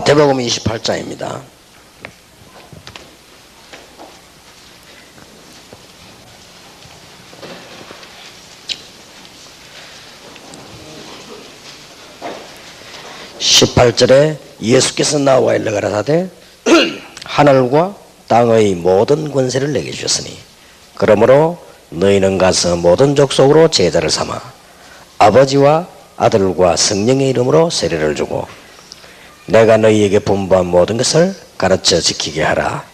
마태복음 28장입니다. (18절에) 예수께서 나와 일러 가라사대 하늘과 땅의 모든 권세를 내게 주셨으니 그러므로 너희는 가서 모든 족속으로 제자를 삼아 아버지와 아들과 성령의 이름으로 세례를 주고 내가 너희에게 분부한 모든 것을 가르쳐 지키게 하라.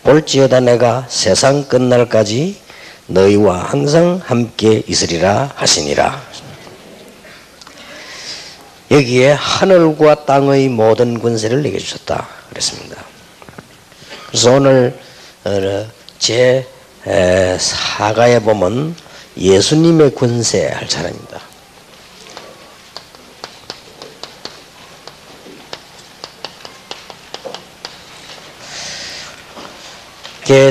볼지어다 내가 세상 끝날까지 너희와 항상 함께 있으리라 하시니라. 여기에 하늘과 땅의 모든 권세를 내게 주셨다 그랬습니다. 그래서 오늘 제 4가에 보면 예수님의 권세 할 차례입니다.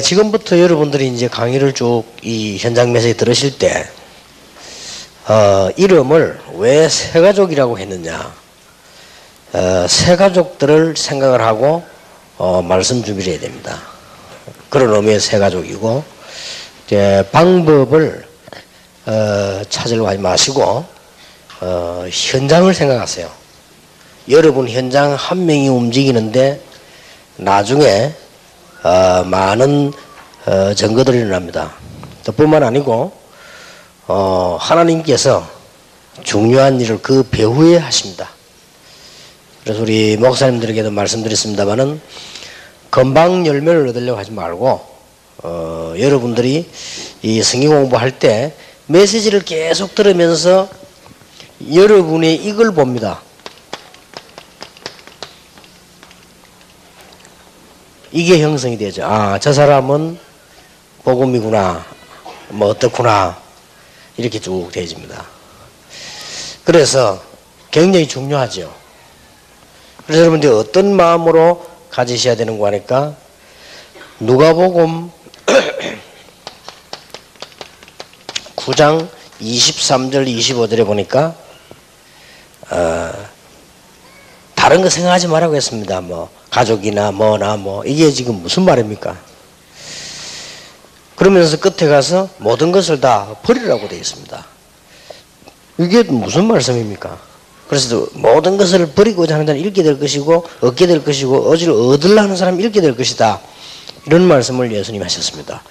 지금부터 여러분들이 이제 강의를 쭉 이 현장 메시지 들으실 때 이름을 왜 새가족이라고 했느냐, 새가족들을 생각을 하고 말씀 준비를 해야 됩니다. 그런 의미의 새가족이고, 방법을 찾으려고 하지 마시고 현장을 생각하세요. 여러분 현장 한 명이 움직이는데 나중에 많은 증거들이 일어납니다. 뿐만 아니고 하나님께서 중요한 일을 그 배후에 하십니다. 그래서 우리 목사님들에게도 말씀드렸습니다마는 금방 열매를 얻으려고 하지 말고 여러분들이 이 성경 공부할 때 메시지를 계속 들으면서 여러분의 이걸 봅니다. 이게 형성이 되죠. 아, 저 사람은 복음이구나, 뭐 어떻구나, 이렇게 쭉 되어집니다. 그래서 굉장히 중요하죠. 그래서 여러분들이 어떤 마음으로 가지셔야 되는 거 하니까 누가복음 9장 23절 25절에 보니까 다른 거 생각하지 말라고 했습니다. 뭐 가족이나 뭐나 뭐 이게 지금 무슨 말입니까? 그러면서 끝에 가서 모든 것을 다 버리라고 되어 있습니다. 이게 무슨 말씀입니까? 그래서 모든 것을 버리고자 하는 자는 잃게 될 것이고 얻게 될 것이고 어디를 얻으려 하는 사람은 잃게 될 것이다. 이런 말씀을 예수님이 하셨습니다.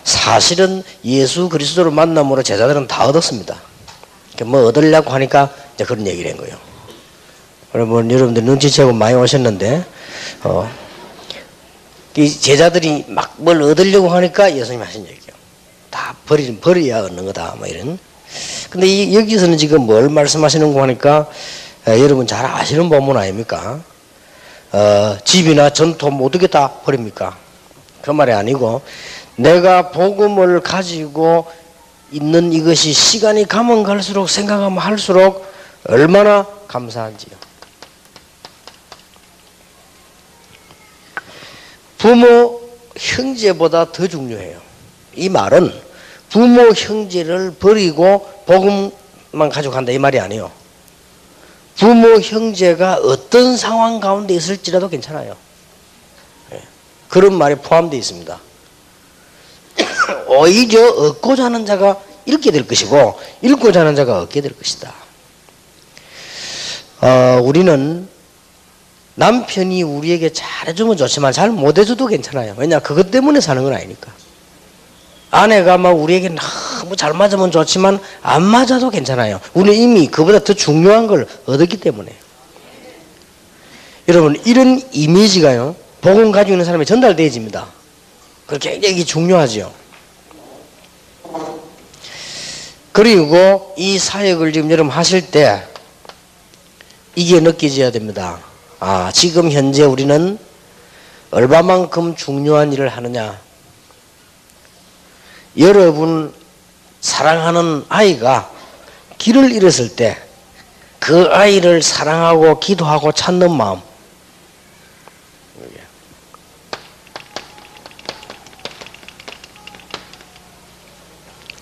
사실은 예수 그리스도를 만남으로 제자들은 다 얻었습니다. 뭐 얻으려고 하니까 이제 그런 얘기를 한 거예요. 여러분들 눈치채고 많이 오셨는데 이 제자들이 막 뭘 얻으려고 하니까 예수님이 하신 얘기예요. 다 버려야 얻는 거다, 뭐 이런. 근데 여기서는 지금 뭘 말씀하시는 거 하니까 여러분 잘 아시는 본문 아닙니까? 집이나 전토 모두 게 다 버립니까? 그 말이 아니고 내가 복음을 가지고 있는 이것이 시간이 가면 갈수록 생각하면 할수록 얼마나 감사한지요. 부모, 형제보다 더 중요해요. 이 말은 부모, 형제를 버리고 복음만 가지고 간다 이 말이 아니에요. 부모, 형제가 어떤 상황 가운데 있을지라도 괜찮아요. 그런 말이 포함되어 있습니다. 오히려 얻고자 하는 자가 잃게 될 것이고 잃고자 하는 자가 얻게 될 것이다. 우리는 남편이 우리에게 잘해주면 좋지만 잘 못해줘도 괜찮아요. 왜냐, 그것 때문에 사는 건 아니니까. 아내가 막 우리에게 너무 잘 맞으면 좋지만 안 맞아도 괜찮아요. 우리는 이미 그보다 더 중요한 걸 얻었기 때문에. 여러분, 이런 이미지가요, 복음 가지고 있는 사람이 전달되어집니다. 그게 굉장히 중요하죠. 그리고 이 사역을 지금 여러분 하실 때 이게 느껴져야 됩니다. 아, 지금 현재 우리는 얼마만큼 중요한 일을 하느냐. 여러분 사랑하는 아이가 길을 잃었을 때 그 아이를 사랑하고 기도하고 찾는 마음,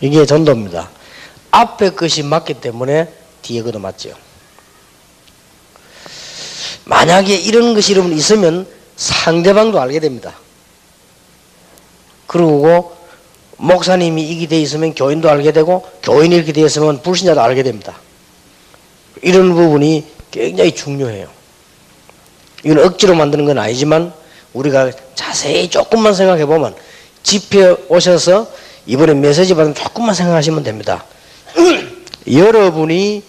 이게 전도입니다. 앞에 것이 맞기 때문에 뒤에 것도 맞죠. 만약에 이런 것이 여러분 있으면 상대방도 알게 됩니다. 그리고 목사님이 이게 돼 있으면 교인도 알게 되고 교인이 이렇게 돼 있으면 불신자도 알게 됩니다. 이런 부분이 굉장히 중요해요. 이건 억지로 만드는 건 아니지만 우리가 자세히 조금만 생각해 보면 집회 오셔서 이번에 메시지 받으면 조금만 생각하시면 됩니다. 여러분이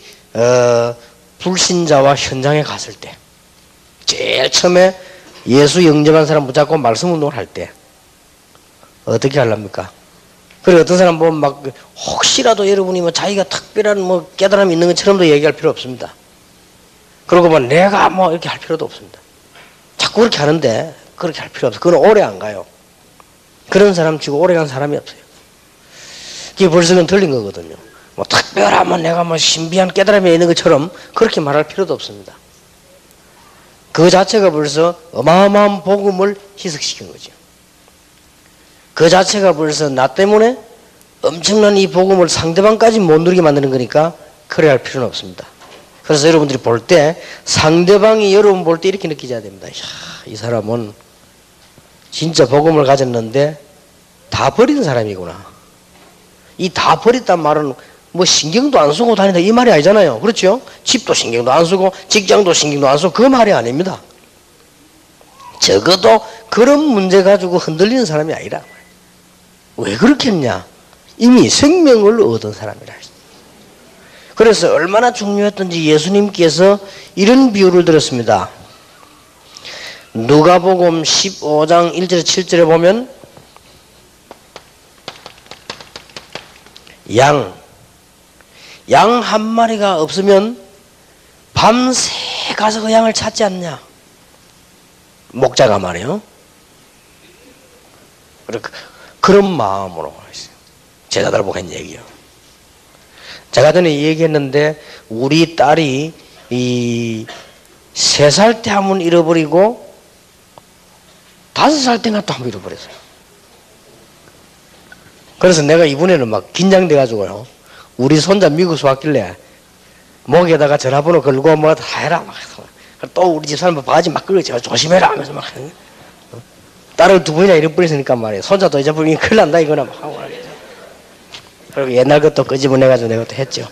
불신자와 현장에 갔을 때 제일 처음에 예수 영접한 사람 붙잡고 말씀 운동을 할 때 어떻게 하랍니까? 그리고 어떤 사람 보면 막 혹시라도 여러분이 뭐 자기가 특별한 뭐 깨달음이 있는 것처럼도 얘기할 필요 없습니다. 그리고 뭐 내가 뭐 이렇게 할 필요도 없습니다. 자꾸 그렇게 하는데 그렇게 할 필요 없어요. 그건 오래 안 가요. 그런 사람 치고 오래 간 사람이 없어요. 그게 벌써 그건 틀린 거거든요. 뭐 특별한 내가 뭐 신비한 깨달음이 있는 것처럼 그렇게 말할 필요도 없습니다. 그 자체가 벌써 어마어마한 복음을 희석시킨 거죠. 그 자체가 벌써 나 때문에 엄청난 이 복음을 상대방까지 못 누리게 만드는 거니까 그래 할 필요는 없습니다. 그래서 여러분들이 볼 때 상대방이 여러분 볼 때 이렇게 느끼셔야 됩니다. 이 사람은 진짜 복음을 가졌는데 다 버린 사람이구나. 이 다 버렸단 말은 뭐 신경도 안 쓰고 다닌다 이 말이 아니잖아요. 그렇죠? 집도 신경도 안 쓰고 직장도 신경도 안 쓰고 그 말이 아닙니다. 적어도 그런 문제 가지고 흔들리는 사람이 아니라. 왜 그렇게 했냐? 이미 생명을 얻은 사람이라. 그래서 얼마나 중요했던지 예수님께서 이런 비유를 들었습니다. 누가복음 15장 1절에 7절에 보면 양 한 마리가 없으면 밤새 가서 그 양을 찾지 않냐? 목자가 말이에요. 그런 마음으로 했어요. 제자들 보고 한 얘기요. 제가 전에 얘기했는데 우리 딸이 이 3살 때 한 번 잃어버리고 5살 때인가 또 한 번 잃어버렸어요. 그래서 내가 이번에는 막 긴장돼 가지고요. 우리 손자 미국에서 왔길래 목에다가 전화번호 걸고 뭐 다 해라 막 또 우리 집 사람 바가지 막 끌고 제가 조심해라 하면서 막 딸을 2번이나 잃어버렸으니까 말이에요. 손자도 잊어버리면 큰일 난다 이거나 막 하고 말이죠. 그리고 옛날 것도 끄집어내가지고 내가 또 했죠.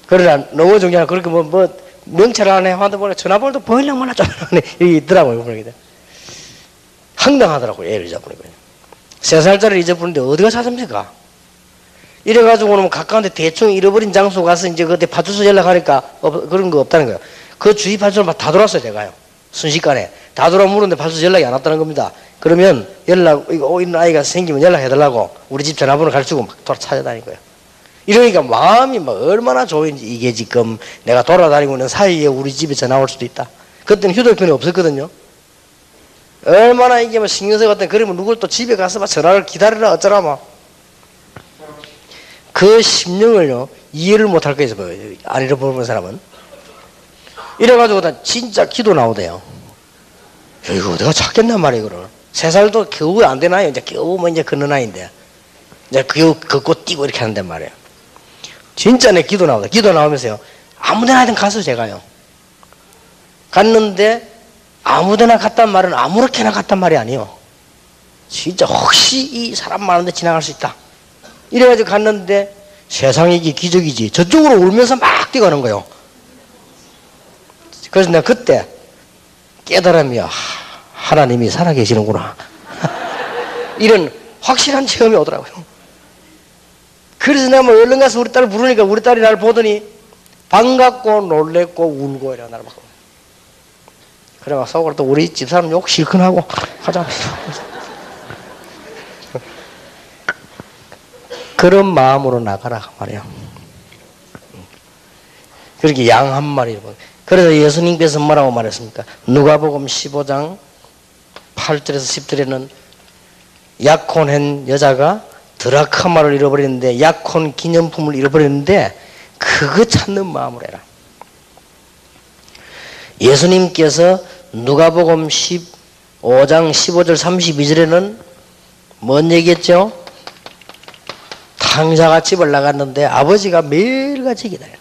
그러나 너무 중요한 그렇게 뭐 명찰 안 해 하다 보니까 전화번호도 보이려면 몰라 좀 여기 있더라고요. 그러니까 황당하더라고요. 애를 잊어버리고 3살짜리를 잊어버리는데 어디가 찾습니까? 이래가지고는 가까운데 대충 잃어버린 장소 가서 이제 그때 파출소 연락하니까 그런 거 없다는 거예요. 그 주위 파출소 다 돌았어요. 제가요. 순식간에 다 돌아 물었는데 파출소 연락이 안 왔다는 겁니다. 그러면 이런 아이가 생기면 연락해달라고 우리 집 전화번호 가르치고 막 돌아 찾아다닌 거예요. 이러니까 마음이 막 얼마나 좋은지 이게 지금 내가 돌아다니고 있는 사이에 우리 집에 전화 올 수도 있다. 그때는 휴대폰이 없었거든요. 얼마나 이게 뭐 신경 쓰거든. 그러면 누굴 또 집에 가서 막 전화를 기다리라 어쩌라 막. 그 심령을요 이해를 못할 거예요. 안 잃어버리는 사람은. 이래가지고 다 진짜 기도 나오대요. 이거 내가 찾겠단 말이에요. 이거를 3살도 겨우 안 되나요? 이제 겨우 뭐 이제 걷는 나이인데 이제 겨우 걷고 뛰고 이렇게 하는데 말이에요. 진짜 내 기도 나오다. 기도 나오면서요 아무데나 하여튼 가서 제가요 갔는데 아무데나 갔단 말은 아무렇게나 갔단 말이 아니에요. 진짜 혹시 이 사람 많은데 지나갈 수 있다. 이래가지고 갔는데 세상에 이게 기적이지. 저쪽으로 울면서 막 뛰어가는 거예요. 그래서 내가 그때 깨달음이야. 하나님이 살아계시는구나. 이런 확실한 체험이 오더라고요. 그래서 내가 뭐 얼른 가서 우리 딸을 부르니까 우리 딸이 나를 보더니 반갑고 놀랬고 울고 이래 나를 막. 그래 막 속으로 또 우리 집사람 욕 실컷 하고 가자. 그런 마음으로 나가라 말이야. 그렇게 양 한 마리. 그래서 예수님께서 뭐라고 말했습니까? 누가복음 15장 8절에서 10절에는 약혼한 여자가 드라크마를 잃어버렸는데 약혼 기념품을 잃어버렸는데 그거 찾는 마음으로 해라. 예수님께서 누가복음 15장 15절 32절에는 뭔 얘기했죠? 탕자가 집을 나갔는데 아버지가 매일같이 기다려요.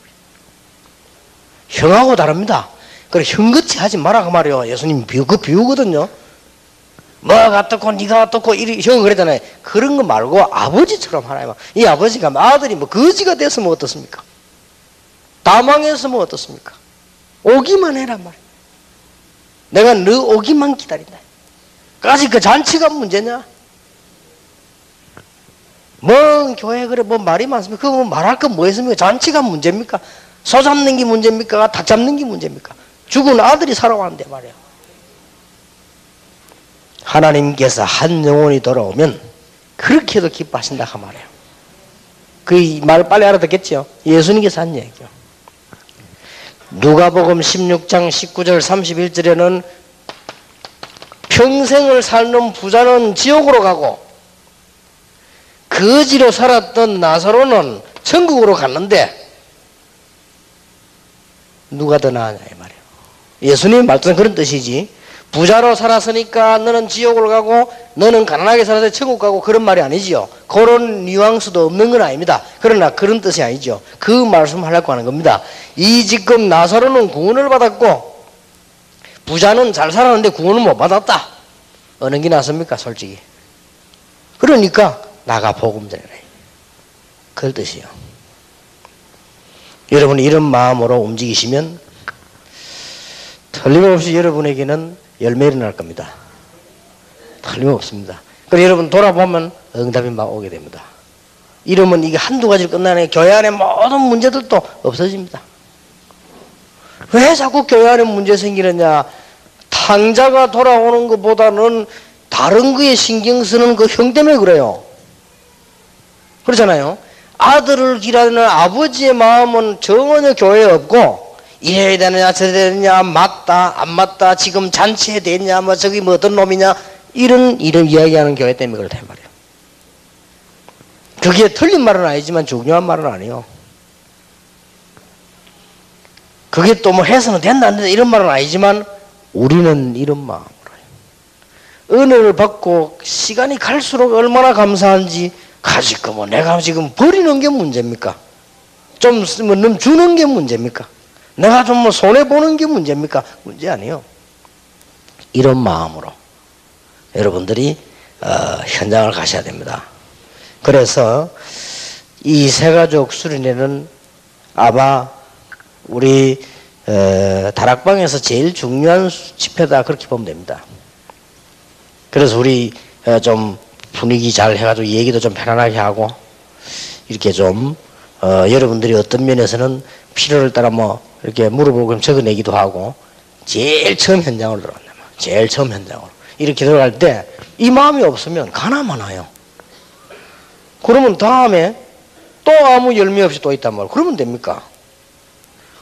형하고 다릅니다. 그래 형같이 하지 마라 그 말이요. 예수님 그 비유거든요. 뭐가 어떻고 네가 어떻고 이리 형은 그랬잖아요. 그런 거 말고 아버지처럼 하라. 이 아버지가 아들이 뭐 거지가 됐으면 어떻습니까? 다 망했으면 어떻습니까? 오기만 해란 말이야. 내가 너 오기만 기다린다. 까지 그 잔치가 문제냐? 뭔 교회 그래 뭐 말이 많습니까? 그거 뭐 말할 거 뭐 있습니까? 잔치가 문제입니까? 소 잡는 게 문제입니까? 닭 잡는 게 문제입니까? 죽은 아들이 살아왔는데 말이야. 하나님께서 한 영혼이 돌아오면 그렇게도 기뻐하신다 그 말이에요. 그 말 빨리 알아듣겠죠? 예수님께서 한 얘기요. 누가복음 16장 19절 31절에는 평생을 살는 부자는 지옥으로 가고 거지로 살았던 나사로는 천국으로 갔는데 누가 더 나으냐 이 말이에요. 예수님 말씀은 그런 뜻이지 부자로 살았으니까 너는 지옥으로 가고 너는 가난하게 살아서 천국 가고 그런 말이 아니지요. 그런 뉘앙스도 없는 건 아닙니다. 그러나 그런 뜻이 아니죠. 그 말씀 하려고 하는 겁니다. 이 지금 나사로는 구원을 받았고 부자는 잘 살았는데 구원을 못 받았다. 어느 게 낫습니까 솔직히. 그러니까 나가 복음 전해라. 그럴 뜻이요. 여러분이 이런 마음으로 움직이시면 틀림없이 여러분에게는 열매가 날 겁니다. 틀림없습니다. 그래서 여러분 돌아보면 응답이 막 오게 됩니다. 이러면 이게 한두 가지로 끝나네. 교회 안에 모든 문제들도 없어집니다. 왜 자꾸 교회 안에 문제 생기느냐? 탕자가 돌아오는 것보다는 다른 거에 신경 쓰는 그 형 때문에 그래요. 그렇잖아요. 아들을 기다리는 아버지의 마음은 전혀 교회에 없고 이래야 되느냐 저래야 되느냐 맞다 안 맞다 지금 잔치에 됐냐 뭐 저기 뭐 어떤 놈이냐 이런 이야기하는 교회 때문에 그렇다 말이에요. 그게 틀린 말은 아니지만 중요한 말은 아니에요. 그게 또 뭐 해서는 된다 안 된다 이런 말은 아니지만 우리는 이런 마음으로 해요. 은혜를 받고 시간이 갈수록 얼마나 감사한지 가지고 뭐 내가 지금 버리는 게 문제입니까? 좀 쓰면 주는 게 문제입니까? 내가 좀 뭐 손해보는 게 문제입니까? 문제 아니에요. 이런 마음으로 여러분들이 현장을 가셔야 됩니다. 그래서 이 세가족 수련회는 아마 우리 다락방에서 제일 중요한 집회다 그렇게 보면 됩니다. 그래서 우리 좀 분위기 잘 해가지고 얘기도 좀 편안하게 하고 이렇게 좀 여러분들이 어떤 면에서는 필요를 따라 뭐 이렇게 물어보고 적어내기도 하고 제일 처음 현장으로 들어간다. 제일 처음 현장으로 이렇게 들어갈 때 이 마음이 없으면 가나만 와요. 그러면 다음에 또 아무 열매 없이 또 있단 말이에요. 그러면 됩니까?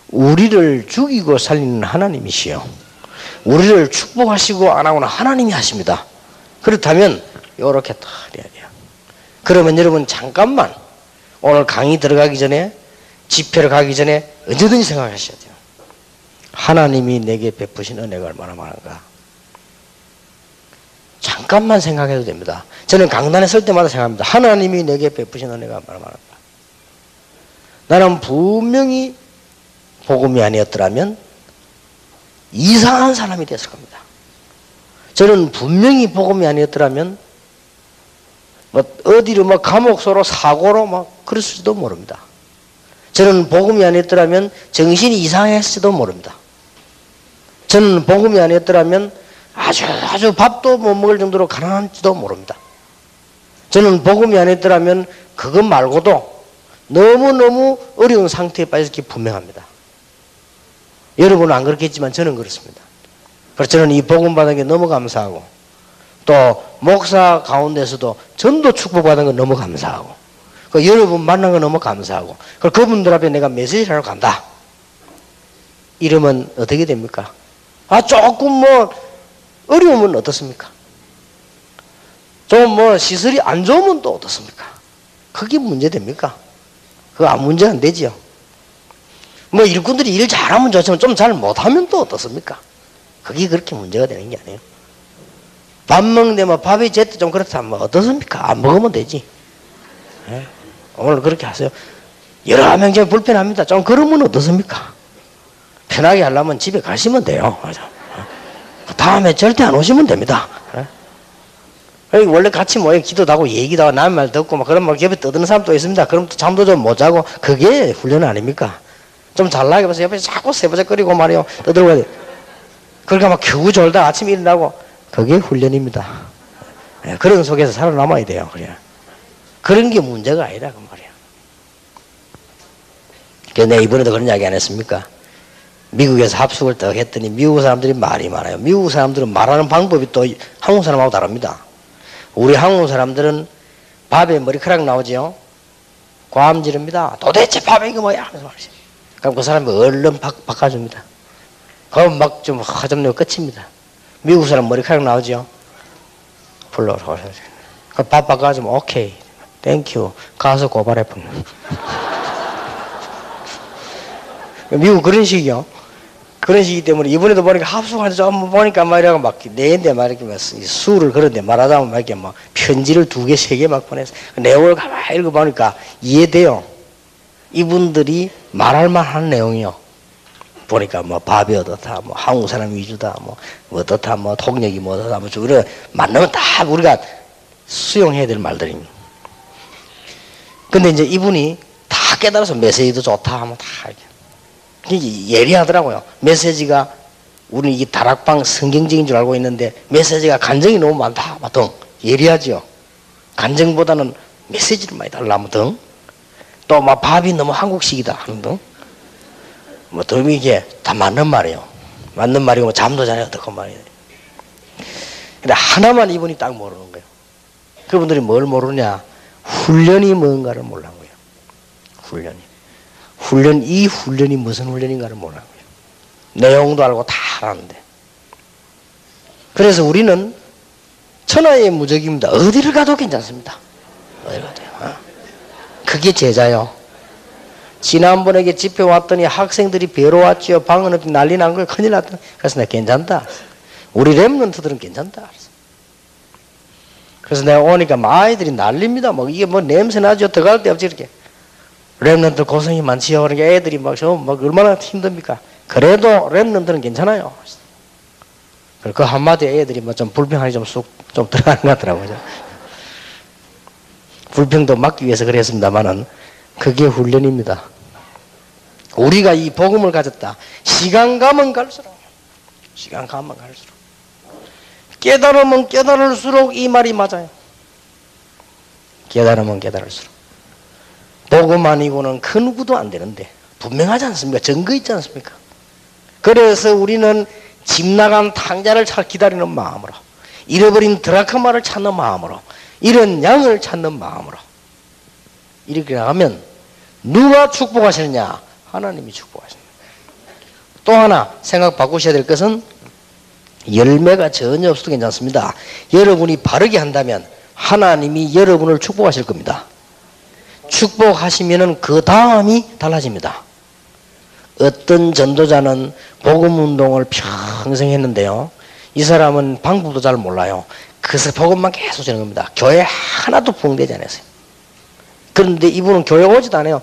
우리를 죽이고 살리는 하나님이시요. 우리를 축복하시고 안 하고는 하나님이 하십니다. 그렇다면 이렇게 다 해야 돼요. 그러면 여러분 잠깐만 오늘 강의 들어가기 전에 집회를 가기 전에 언제든지 생각하셔야 돼요. 하나님이 내게 베푸신 은혜가 얼마나 많은가. 잠깐만 생각해도 됩니다. 저는 강단에 설 때마다 생각합니다. 하나님이 내게 베푸신 은혜가 얼마나 많은가. 나는 분명히 복음이 아니었더라면 이상한 사람이 됐을 겁니다. 저는 분명히 복음이 아니었더라면 뭐 어디로 뭐 감옥소로 사고로 막 그랬을지도 모릅니다. 저는 복음이 아니었더라면 정신이 이상했을지도 모릅니다. 저는 복음이 아니었더라면 아주 밥도 못 먹을 정도로 가난한지도 모릅니다. 저는 복음이 아니었더라면 그것 말고도 너무너무 어려운 상태에 빠졌기 분명합니다. 여러분은 안 그렇겠지만 저는 그렇습니다. 그래서 저는 이 복음 받은 게 너무 감사하고 또 목사 가운데서도 전도 축복받은 거 너무 감사하고 그 여러분 만난 거 너무 감사하고 그분들 앞에 내가 메시지를 하러 간다. 이러면 어떻게 됩니까? 조금 뭐 어려우면 어떻습니까? 좀 뭐 시설이 안 좋으면 또 어떻습니까? 그게 문제 됩니까? 그거 아무 문제 안 되지요. 뭐 일꾼들이 일 잘하면 좋지만 좀 잘 못하면 또 어떻습니까? 그게 그렇게 문제가 되는 게 아니에요. 밥 먹는데 뭐 밥이 제때 좀 그렇다면 뭐 어떻습니까? 안 먹으면 되지. 네? 오늘 그렇게 하세요. 여러 명 좀 불편합니다. 좀 그러면 어떻습니까? 편하게 하려면 집에 가시면 돼요. 다음에 절대 안 오시면 됩니다. 원래 같이 모여 기도도 하고 얘기도 하고 남의 말 듣고 막 그런 막 옆에 떠드는 사람도 있습니다. 그럼 또 잠도 좀 못 자고 그게 훈련 아닙니까? 좀 잘나게 봐서 옆에 자꾸 세버적거리고 말이요. 떠들고 해야 돼. 그러니까 막 겨우 졸다 아침에 일어나고 그게 훈련입니다. 그런 속에서 살아남아야 돼요. 그래. 그런 게 문제가 아니라 그 말이야. 그래서 내가 이번에도 그런 이야기 안 했습니까? 미국에서 합숙을 딱 했더니 미국 사람들이 말이 많아요. 미국 사람들은 말하는 방법이 또 한국 사람하고 다릅니다. 우리 한국 사람들은 밥에 머리카락 나오지요. 고함지릅니다. 도대체 밥이 이거 뭐야? 하면서 말이죠. 그럼 그 사람이 얼른 바꿔줍니다. 그럼 막 좀 화점내고 끝입니다. 미국 사람 머리카락 나오지요. 불러서 밥 바꿔주면 오케이, 땡큐, 가서 고발해 본. 미국 그런 식이요. 그런 식이기 때문에 이번에도 보니까 합숙하는데 좀 보니까 말이야 막 내인데 말이야 막 수를 그런데 말하자면 막 이렇게 막 편지를 2개, 3개 막 보내서 내용을 가만히 읽어보니까 이해돼요. 이분들이 말할 만한 내용이요. 보니까 뭐 밥이 어떻다, 뭐 한국 사람 위주다, 뭐 어떻다, 뭐 통역이 뭐 어떻다, 뭐 이런 맞는 다 우리가 수용해야 될 말들입니다. 근데 이제 이분이 다 깨달아서 메시지도 좋다 하면 다 이렇게. 예리하더라고요. 메시지가 우리는 이게 다락방 성경적인 줄 알고 있는데 메시지가 감정이 너무 많다 등 예리하죠. 감정보다는 메시지를 많이 달라면 등 또 막 밥이 너무 한국식이다 하는 등 뭐 더 이게 다 맞는 말이에요. 맞는 말이고 뭐 잠도 잘 어떡한 말이에요. 근데 하나만 이분이 딱 모르는 거예요. 그분들이 뭘 모르냐? 훈련이 뭔가를 몰라는 거예요. 이 훈련이 무슨 훈련인가를 몰라요. 내용도 알고 다 알았는데. 그래서 우리는 천하의 무적입니다. 어디를 가도 괜찮습니다. 어디를 가도요. 그게 제자요. 지난번에 집회 왔더니 학생들이 배로 왔지요. 방은 없이 난리 난 거예요. 큰일 났다. 그래서 내가 괜찮다. 우리 랩런트들은 괜찮다. 그래서 내가 오니까 아이들이 난립니다. 뭐 이게 뭐 냄새 나죠. 들어갈 데 없지 이렇게. 랩런트 고생이 많지요. 그러니까 애들이 막 얼마나 힘듭니까? 그래도 랩런트는 괜찮아요. 그 한마디에 애들이 뭐 좀 불평하니 좀 들어가는 것 같더라고요. 불평도 막기 위해서 그랬습니다만은 그게 훈련입니다. 우리가 이 복음을 가졌다. 시간 가면 갈수록 깨달으면 깨달을수록 이 말이 맞아요. 깨달으면 깨달을수록. 복음 아니고는 그 누구도 안 되는데 분명하지 않습니까? 증거 있지 않습니까? 그래서 우리는 집 나간 탕자를 기다리는 마음으로, 잃어버린 드라크마를 찾는 마음으로, 이런 양을 찾는 마음으로 이렇게 나가면 누가 축복하시느냐? 하나님이 축복하십니다. 또 하나 생각 바꾸셔야 될 것은 열매가 전혀 없어도 괜찮습니다. 여러분이 바르게 한다면 하나님이 여러분을 축복하실 겁니다. 축복하시면은 그 다음이 달라집니다. 어떤 전도자는 복음 운동을 평생 했는데요. 이 사람은 방법도 잘 몰라요. 그래서 복음만 계속 주는 겁니다. 교회 하나도 부흥되지 않았어요. 그런데 이분은 교회 오지도 않아요.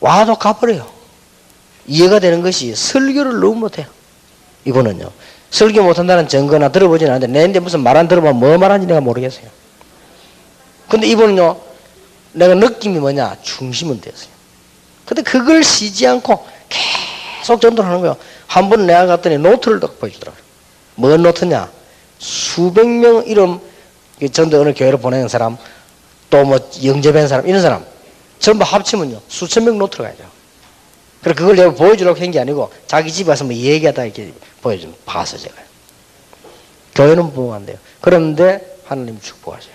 와도 가버려요. 이해가 되는 것이 설교를 너무 못해요. 이분은요. 설교 못한다는 증거나 들어보진 않는데 내인데 무슨 말 안 들어보면 뭐 말하는지 내가 모르겠어요. 근데 이분은요. 내가 느낌이 뭐냐? 중심은 되었어요. 근데 그걸 쉬지 않고 계속 전도를 하는 거예요. 한 번 내가 갔더니 노트를 딱 보여주더라고요. 뭐 노트냐? 수백 명 이름 전도 어느 교회로 보내는 사람, 또 뭐 영접한 사람, 이런 사람 전부 합치면요. 수천 명 노트가 가야죠. 그래서 그걸 내가 보여주려고 한 게 아니고 자기 집에 와서 뭐 얘기하다 이렇게 보여주면 봐서 제가. 교회는 부흥한대요. 그런데 하나님 축복하셔요.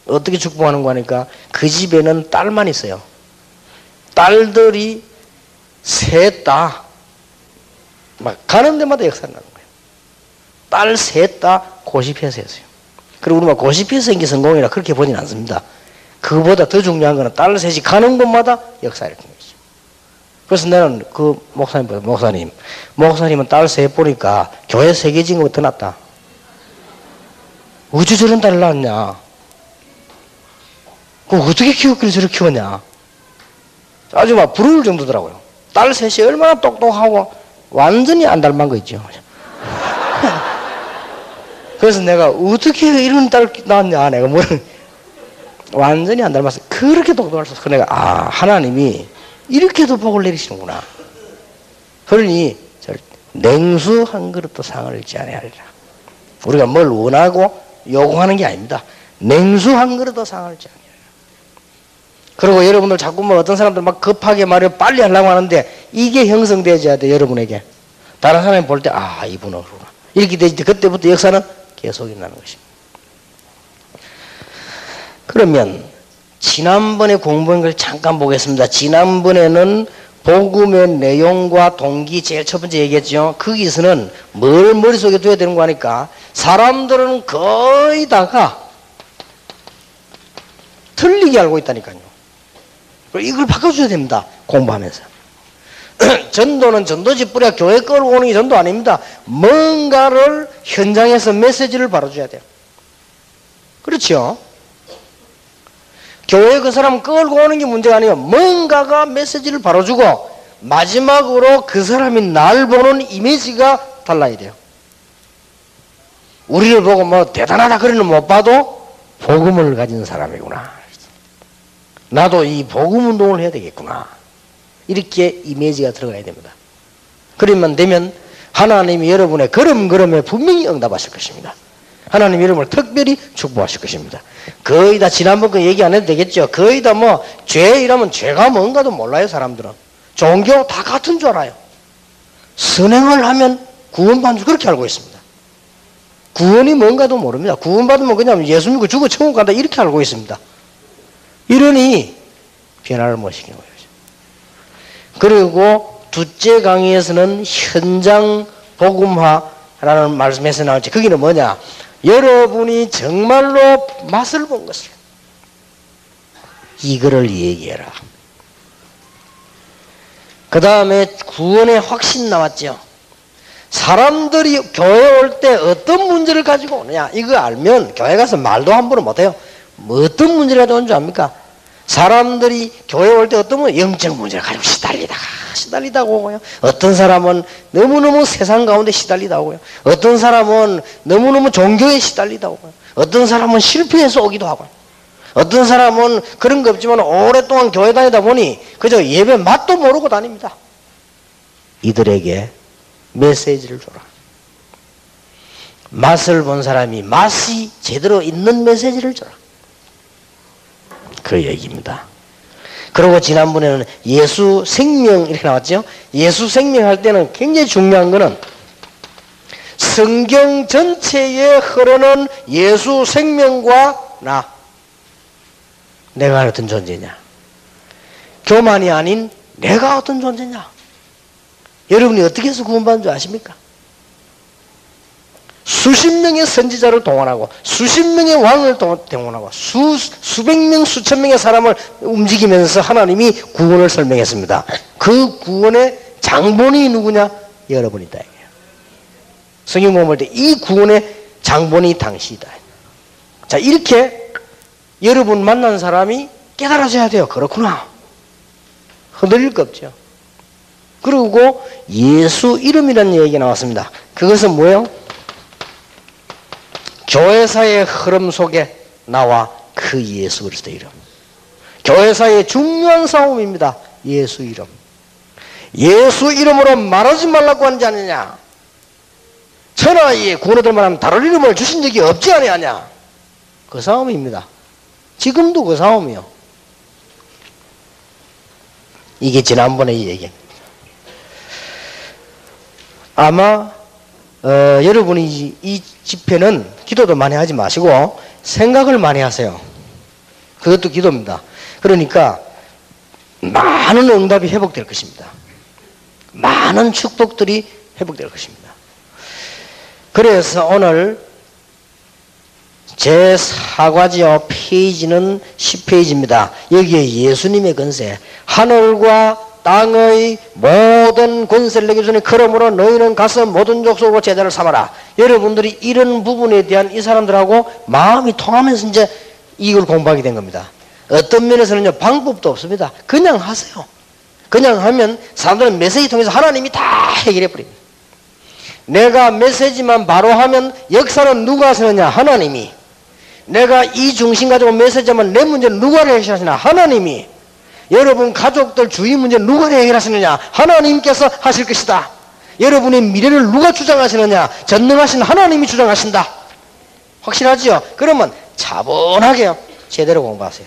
어떻게 축복하는 거 하니까 그 집에는 딸만 있어요. 딸들이 셋 다 막 가는 데마다 역사를 나는 거예요. 딸 셋 다 고시패스 했어요. 그리고 우리가 고시패스 한게 성공이라 그렇게 보진 않습니다. 그거보다 더 중요한 거는 딸 셋이 가는 곳마다 역사를 일으킨 거죠. 그래서 나는 그 목사님은 딸 셋 보니까 교회 세계진 것보다 더 낫다. 어째 저런 딸을 낳았냐? 그럼 어떻게 키웠길래 저렇게 키웠냐? 아주 막 부러울 정도더라고요. 딸 셋이 얼마나 똑똑하고 완전히 안 닮은 거 있죠. 그래서 내가 어떻게 이런 딸 낳았냐, 내가 완전히 안 닮았어. 그렇게 똑똑했어. 그 내가 하나님이 이렇게도 복을 내리시는구나. 그러니 냉수 한 그릇도 상을 잃지 아니하리라. 우리가 뭘 원하고 요구하는 게 아닙니다. 냉수 한 그릇도 상을 잃지 아니하리라. 그리고 여러분들 자꾸 어떤 사람들 막 급하게 말해 빨리 하려고 하는데 이게 형성되어야 돼. 여러분에게 다른 사람이 볼 때 이분은 그러구나 이렇게 되지. 그때부터 역사는 계속 일어나는 것입니다. 그러면 지난번에 공부한 걸 잠깐 보겠습니다. 지난번에는 복음의 내용과 동기 제일 첫 번째 얘기했죠. 거기서는 뭘 머릿속에 둬야 되는 거 하니까 사람들은 거의 다가 틀리게 알고 있다니까요. 이걸 바꿔줘야 됩니다. 공부하면서. 전도는 전도지 뿌려 교회 끌고 오는 게 전도 아닙니다. 뭔가를 현장에서 메시지를 바로줘야 돼요. 그렇죠? 교회 그 사람 끌고 오는 게 문제가 아니에요. 뭔가가 메시지를 바로주고 마지막으로 그 사람이 날 보는 이미지가 달라야 돼요. 우리를 보고 대단하다 그러는 못 봐도 복음을 가진 사람이구나. 나도 이 복음 운동을 해야 되겠구나. 이렇게 이미지가 들어가야 됩니다. 그러면 되면 하나님이 여러분의 걸음걸음에 분명히 응답하실 것입니다. 하나님이 여러분을 특별히 축복하실 것입니다. 거의 다 지난번 거 얘기 안 해도 되겠죠. 거의 다 죄 이러면 죄가 뭔가도 몰라요. 사람들은 종교 다 같은 줄 알아요. 선행을 하면 구원받는 줄 그렇게 알고 있습니다. 구원이 뭔가도 모릅니다. 구원받으면 그냥 예수 믿고 죽어 천국 간다 이렇게 알고 있습니다. 이러니 변화를 못 시키는 거예요. 그리고 둘째 강의에서는 현장 복음화라는 말씀에서 나올지 거기는 뭐냐? 여러분이 정말로 맛을 본 것을 이거를 얘기해라. 그 다음에 구원의 확신 나왔죠. 사람들이 교회 올 때 어떤 문제를 가지고 오느냐 이거 알면 교회 가서 말도 함부로 못해요. 어떤 문제를 가지고 오는 줄 압니까? 사람들이 교회 올 때 어떤 건 영적 문제를 가지고 시달리다가 오고요. 어떤 사람은 너무너무 세상 가운데 시달리다 오고요. 어떤 사람은 너무너무 종교에 시달리다 오고요. 어떤 사람은 실패해서 오기도 하고요. 어떤 사람은 그런 거 없지만 오랫동안 교회 다니다 보니 그저 예배 맛도 모르고 다닙니다. 이들에게 메시지를 줘라. 맛을 본 사람이 맛이 제대로 있는 메시지를 줘라. 그 얘기입니다. 그리고 지난번에는 예수 생명 이렇게 나왔죠. 예수 생명 할 때는 굉장히 중요한 거는 성경 전체에 흐르는 예수 생명과 내가 어떤 존재냐. 교만이 아닌 내가 어떤 존재냐. 여러분이 어떻게 해서 구원받은 줄 아십니까? 수십 명의 선지자를 동원하고 수십 명의 왕을 동원하고 수백 명 수천 명의 사람을 움직이면서 하나님이 구원을 설명했습니다. 그 구원의 장본이 누구냐? 여러분이다. 성경 공부할 때 이 구원의 장본이 당신이다. 자, 이렇게 여러분 만난 사람이 깨달아져야 돼요. 그렇구나. 흔들릴 거 없죠. 그리고 예수 이름이라는 얘기가 나왔습니다. 그것은 뭐예요? 교회사의 흐름 속에 나와 그 예수 그리스도 이름. 교회사의 중요한 싸움입니다. 예수 이름. 예수 이름으로 말하지 말라고 하지 않느냐. 천하의 구원을 말하면 다른 이름을 주신 적이 없지 아니하냐. 그 싸움입니다. 지금도 그 싸움이요. 이게 지난번에 이 얘기. 아마 여러분이 이 집회는 기도도 많이 하지 마시고 생각을 많이 하세요. 그것도 기도입니다. 그러니까 많은 응답이 회복될 것입니다. 많은 축복들이 회복될 것입니다. 그래서 오늘 제4과지요. 페이지는 10페이지입니다. 여기에 예수님의 권세, 하늘과 땅의 모든 권세를 내게 주니 그러므로 너희는 가서 모든 족속으로 제자를 삼아라. 여러분들이 이런 부분에 대한 이 사람들하고 마음이 통하면서 이제 이걸 공부하게 된 겁니다. 어떤 면에서는요, 방법도 없습니다. 그냥 하세요. 그냥 하면 사람들은 메시지 통해서 하나님이 다 해결해 버립니다. 내가 메시지만 바로 하면 역사는 누가 하시느냐? 하나님이. 내가 이 중심 가지고 메시지하면 내 문제는 누가 해결하시나? 하나님이. 여러분 가족들 주위 문제 누가 해결하시느냐? 하나님께서 하실 것이다. 여러분의 미래를 누가 주장하시느냐? 전능하신 하나님이 주장하신다. 확실하지요? 그러면 차분하게 제대로 공부하세요.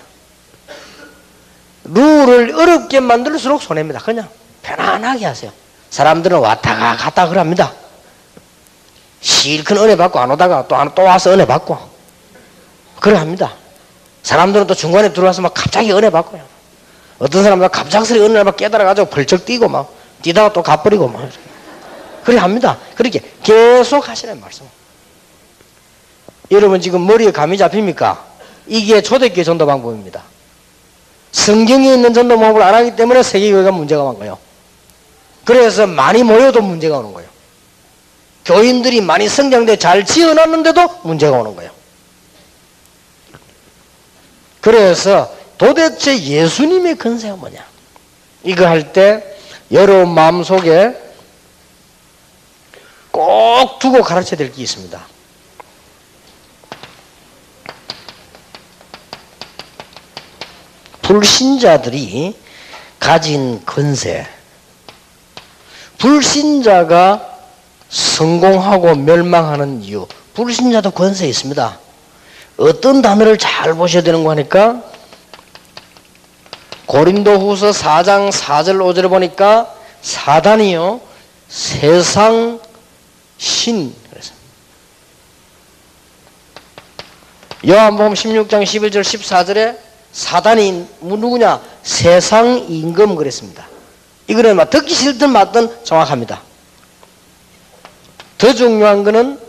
룰을 어렵게 만들수록 손해입니다. 그냥 편안하게 하세요. 사람들은 왔다가 갔다 그럽니다. 실컷 은혜 받고 안 오다가 또 와서 은혜 받고 그래 합니다. 사람들은 또 중간에 들어와서 막 갑자기 은혜 받고요. 어떤 사람은 갑작스레 은혜를 막 깨달아가지고 벌쩍 뛰고 막 뛰다가 또 가버리고 막 그래 합니다. 그렇게 계속 하시라는 말씀. 여러분 지금 머리에 감이 잡힙니까? 이게 초대교회 전도 방법입니다. 성경에 있는 전도 방법을 안 하기 때문에 세계교회가 문제가 많은 거예요. 그래서 많이 모여도 문제가 오는 거예요. 교인들이 많이 성장돼 잘 지어놨는데도 문제가 오는 거예요. 그래서 도대체 예수님의 근세가 뭐냐? 이거 할 때 여러분 마음속에 꼭 두고 가르쳐야 될 게 있습니다. 불신자들이 가진 권세, 불신자가 성공하고 멸망하는 이유, 불신자도 권세 있습니다. 어떤 단어를 잘 보셔야 되는 거 하니까 고린도후서 4장 4절 5절을 보니까 사단이요 세상 신. 요한복음 16장 11절 14절에 사단이 누구냐? 세상 임금 그랬습니다. 이거는 막 듣기 싫든 맞든 정확합니다. 더 중요한 거는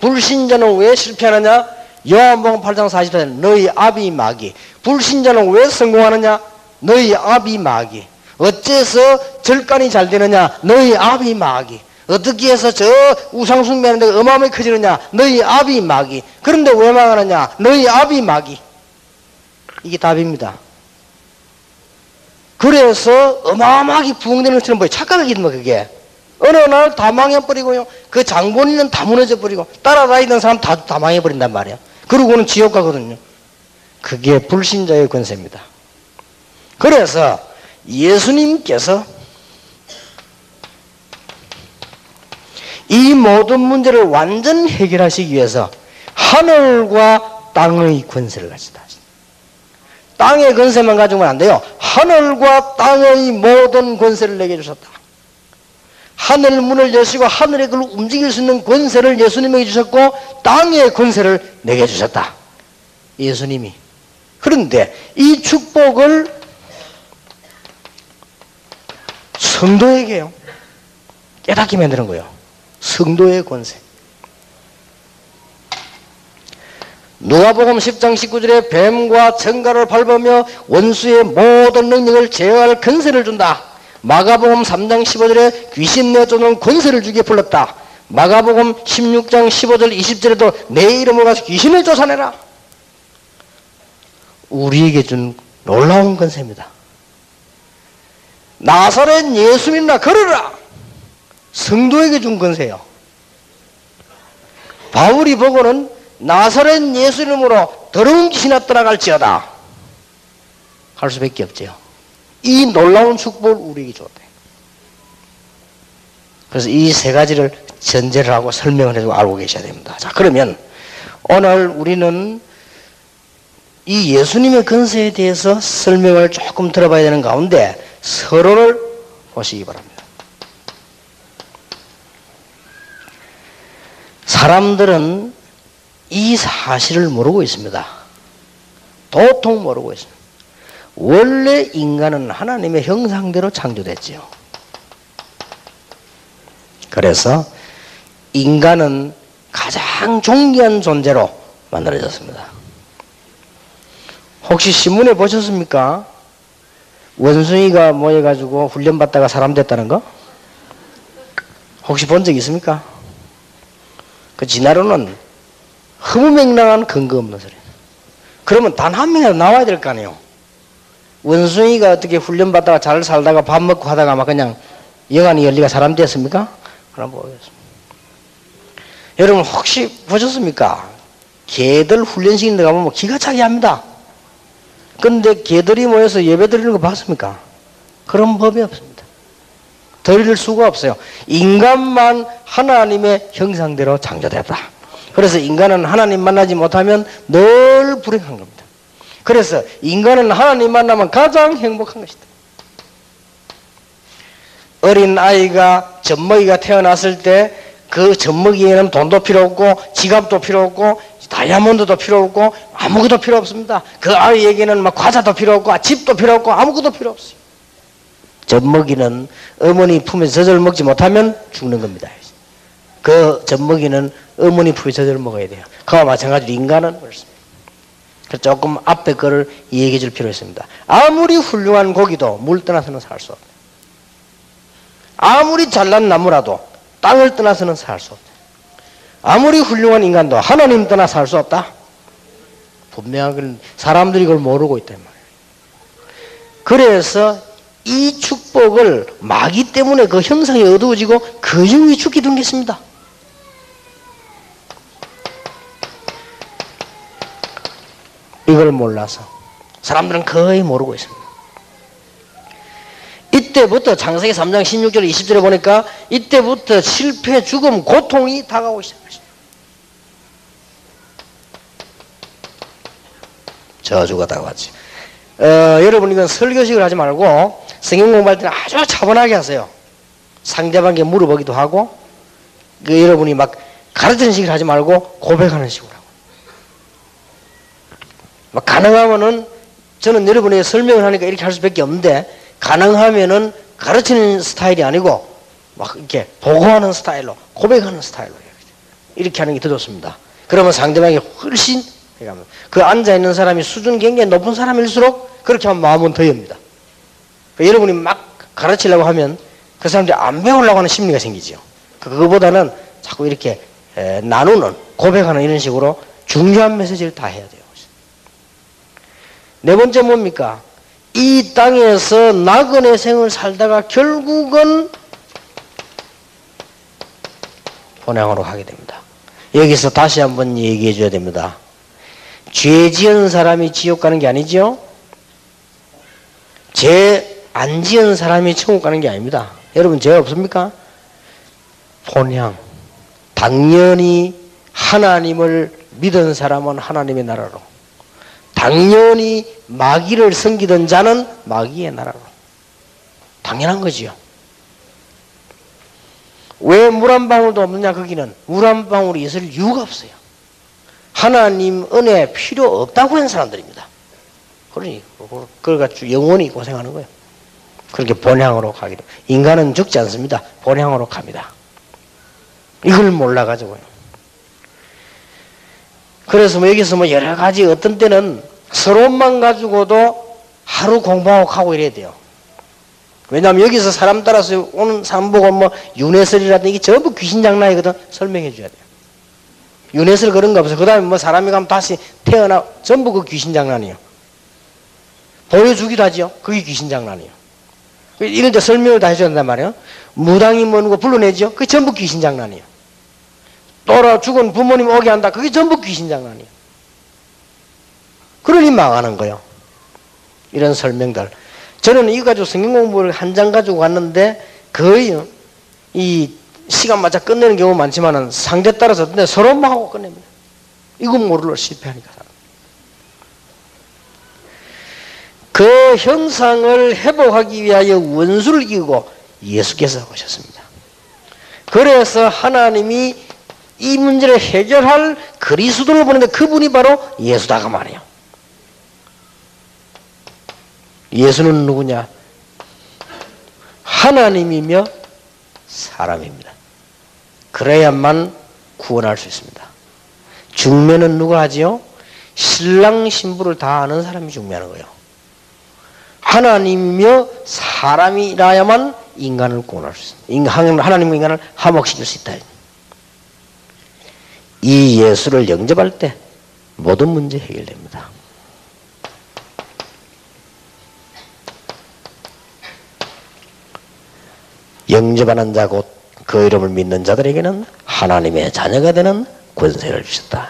불신자는 왜 실패하느냐? 요한복음 8장 44절 너희 아비 마귀. 불신자는 왜 성공하느냐? 너희 아비 마귀. 어째서 절간이 잘 되느냐? 너희 아비 마귀. 어떻게 해서 저 우상 숭배하는 데가 어마어마하게 커지느냐? 너희 아비 마귀. 그런데 왜 망하느냐? 너희 아비 마귀. 이게 답입니다. 그래서 어마어마하게 부흥되는 것처럼 보여. 착각이거든요, 그게. 어느 날 다 망해버리고요. 그 장본인은 다 무너져버리고 따라다니던 사람 다 망해버린단 말이에요. 그러고는 지옥 가거든요. 그게 불신자의 권세입니다. 그래서 예수님께서 이 모든 문제를 완전히 해결하시기 위해서 하늘과 땅의 권세를 가지다. 땅의 권세만 가지고는 안 돼요. 하늘과 땅의 모든 권세를 내게 주셨다. 하늘 문을 여시고 하늘의 그걸 움직일 수 있는 권세를 예수님에게 주셨고 땅의 권세를 내게 주셨다. 예수님이. 그런데 이 축복을 성도에게요. 깨닫게 만드는 거예요. 성도의 권세. 누가복음 10장 19절에 뱀과 청가를 밟으며 원수의 모든 능력을 제어할 권세를 준다. 마가복음 3장 15절에 귀신 내쫓는 권세를 주기에 불렀다. 마가복음 16장 15절 20절에도 내 이름으로 가서 귀신을 쫓아내라. 우리에게 준 놀라운 권세입니다. 나사렛 예수님이나 걸어라. 성도에게 준 권세요. 바울이 보고는 나사렛 예수 이름으로 더러운 귀신아 떠나갈지어다 할 수밖에 없죠. 이 놀라운 축복을 우리에게 줬대. 그래서 이 세 가지를 전제를 하고 설명을 해주고 알고 계셔야 됩니다. 자, 그러면 오늘 우리는 이 예수님의 권세에 대해서 설명을 조금 들어봐야 되는 가운데 서론을 보시기 바랍니다. 사람들은 이 사실을 모르고 있습니다. 도통 모르고 있습니다. 원래 인간은 하나님의 형상대로 창조됐지요. 그래서 인간은 가장 존귀한 존재로 만들어졌습니다. 혹시 신문에 보셨습니까? 원숭이가 모여가지고 훈련받다가 사람 됐다는 거? 혹시 본 적 있습니까? 그 진화론은 허무맹랑한 근거 없는 소리. 그러면 단 한 명이라도 나와야 될 거 아니에요. 원숭이가 어떻게 훈련받다가 잘 살다가 밥 먹고 하다가 막 그냥 영안이 열리가 사람 됐습니까? 그럼 모르겠습니다. 여러분 혹시 보셨습니까? 개들 훈련시키는 데 가면 기가 차게 합니다. 근데 개들이 모여서 예배 드리는 거 봤습니까? 그런 법이 없습니다. 드릴 수가 없어요. 인간만 하나님의 형상대로 창조되었다. 그래서 인간은 하나님 만나지 못하면 늘 불행한 겁니다. 그래서 인간은 하나님 만나면 가장 행복한 것이다. 어린 아이가 젖먹이가 태어났을 때 그 젖먹이에는 돈도 필요 없고 지갑도 필요 없고 다이아몬드도 필요 없고 아무것도 필요 없습니다. 그 아이에게는 막 과자도 필요 없고 집도 필요 없고 아무것도 필요 없어요. 젖먹이는 어머니 품에서 젖을 먹지 못하면 죽는 겁니다. 그 젖먹이는 어머니 품에 젖을 먹어야 돼요. 그와 마찬가지로 인간은 그렇습니다. 조금 앞에 거를 얘기해 줄 필요가 있습니다. 아무리 훌륭한 고기도 물 떠나서는 살 수 없다. 아무리 잘난 나무라도 땅을 떠나서는 살 수 없다. 아무리 훌륭한 인간도 하나님 떠나 살 수 없다. 분명한 사람들이 그걸 모르고 있단 말이에요. 그래서 이 축복을 마귀 때문에 그 형상이 어두워지고 그 영이 죽게 된 것입니다. 이걸 몰라서 사람들은 거의 모르고 있습니다. 이때부터 창세기 3장 16절 20절에 보니까 이때부터 실패, 죽음, 고통이 다가오기 시작했습니다. 저주가 다가왔지. 여러분 이건 설교식을 하지 말고 성경 공부할 때는 아주 차분하게 하세요. 상대방에게 물어보기도 하고 여러분이 막 가르치는 식으로 하지 말고 고백하는 식으로 하고 막 가능하면은 저는 여러분에게 설명을 하니까 이렇게 할 수밖에 없는데 가능하면은 가르치는 스타일이 아니고 막 이렇게 보고하는 스타일로 고백하는 스타일로 이렇게 하는 게 더 좋습니다. 그러면 상대방이 훨씬 그 앉아있는 사람이 수준 굉장히 높은 사람일수록 그렇게 하면 마음은 더 엽니다. 여러분이 막 가르치려고 하면 그 사람들이 안 배우려고 하는 심리가 생기죠. 그거보다는 자꾸 이렇게 나누는 고백하는 이런 식으로 중요한 메시지를 다 해야 돼요. 네 번째 뭡니까? 이 땅에서 나그네 생을 살다가 결국은 본향으로 가게 됩니다. 여기서 다시 한번 얘기해 줘야 됩니다. 죄 지은 사람이 지옥 가는 게 아니죠. 죄 안 지은 사람이 천국 가는 게 아닙니다. 여러분 죄 없습니까? 본향. 당연히 하나님을 믿은 사람은 하나님의 나라로, 당연히 마귀를 섬기던 자는 마귀의 나라로. 당연한 거지요. 왜 물 한 방울도 없느냐 거기는. 물 한 방울이 있을 이유가 없어요. 하나님 은혜 필요 없다고 하는 사람들입니다. 그러니 그걸 가지고 영원히 고생하는 거예요. 그렇게 본향으로 가게 됩니다. 인간은 죽지 않습니다. 본향으로 갑니다. 이걸 몰라가지고요. 그래서 여기서 여러 가지 어떤 때는 서론만 가지고도 하루 공부하고 가고 이래야 돼요. 왜냐하면 여기서 사람 따라서 오는 사람 보고 윤회설이라든지 이게 전부 귀신 장난이거든. 설명해 줘야 돼요. 윤회설 그런 거 없어요. 그 다음에 사람이 가면 다시 태어나 전부 그 귀신 장난이에요. 보여주기도 하죠. 그게 귀신 장난이에요. 이럴 때 설명을 다 해줘야 된단 말이에요. 무당이 뭐는 거 불러내죠. 그게 전부 귀신 장난이에요. 돌아 죽은 부모님 오게 한다. 그게 전부 귀신 장난이에요. 그러니 망하는 거예요. 이런 설명들. 저는 이거 가지고 성경 공부를 한 장 가지고 갔는데 거의 이 시간 맞춰 끝내는 경우 많지만은 상대 따라서 서로만 하고 끝냅니다. 이거 모르러 실패하니까. 그 형상을 회복하기 위하여 원수를 이기고 예수께서 오셨습니다. 그래서 하나님이 이 문제를 해결할 그리스도를 보는데 그분이 바로 예수다가 말이에요. 예수는 누구냐? 하나님이며 사람입니다. 그래야만 구원할 수 있습니다. 중매는 누가 하지요? 신랑 신부를 다 아는 사람이 중매하는 거예요. 하나님이며 사람이라야만 인간을 구원할 수 있습니다. 하나님과 인간을 화목시킬 수 있다. 이 예수를 영접할 때 모든 문제 해결됩니다. 영접하는 자 곧 그 이름을 믿는 자들에게는 하나님의 자녀가 되는 권세를 주셨다.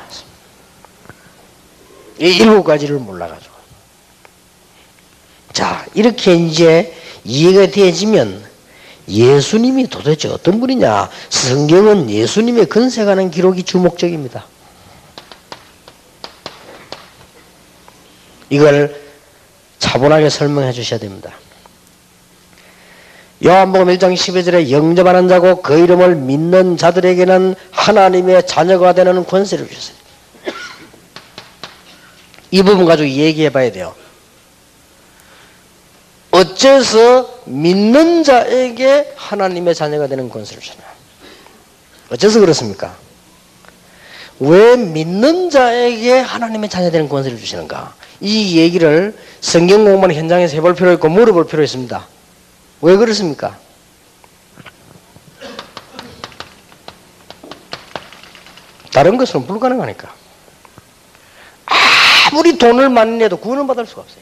이 7가지를 몰라가지고. 자, 이렇게 이제 이해가 되어지면 예수님이 도대체 어떤 분이냐? 성경은 예수님의 건세가는 기록이 주목적입니다. 이걸 차분하게 설명해 주셔야 됩니다. 요한복음 1장 12절에 영접하는 자고 그 이름을 믿는 자들에게는 하나님의 자녀가 되는 권세를 주셨어요. 이 부분 가지고 얘기해 봐야 돼요. 어째서 믿는 자에게 하나님의 자녀가 되는 권세를 주나? 어째서 그렇습니까? 왜 믿는 자에게 하나님의 자녀가 되는 권세를 주시는가? 이 얘기를 성경 공부하는 현장에서 해볼 필요 있고 물어볼 필요 있습니다. 왜 그렇습니까? 다른 것은 불가능하니까. 아무리 돈을 많이 내도 구원을 받을 수가 없어요.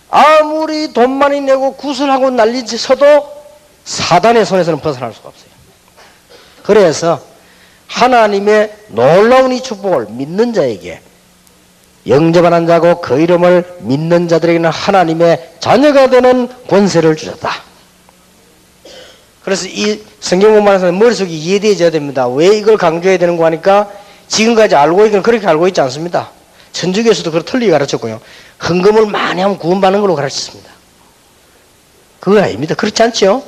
아무리 돈 많이 내고 구슬하고 난리쳐도 사단의 손에서는 벗어날 수가 없어요. 그래서 하나님의 놀라운 이 축복을 믿는 자에게, 영접하는 자고 그 이름을 믿는 자들에게는 하나님의 자녀가 되는 권세를 주셨다. 그래서 이 성경 공부하면서 머릿속이 이해되어야 됩니다. 왜 이걸 강조해야 되는가 하니까 지금까지 알고 있기는 그렇게 알고 있지 않습니다. 천주교에서도 그걸 틀리게 가르쳤고요. 헌금을 많이 하면 구원받는 걸로 가르쳤습니다. 그거 아닙니다. 그렇지 않죠?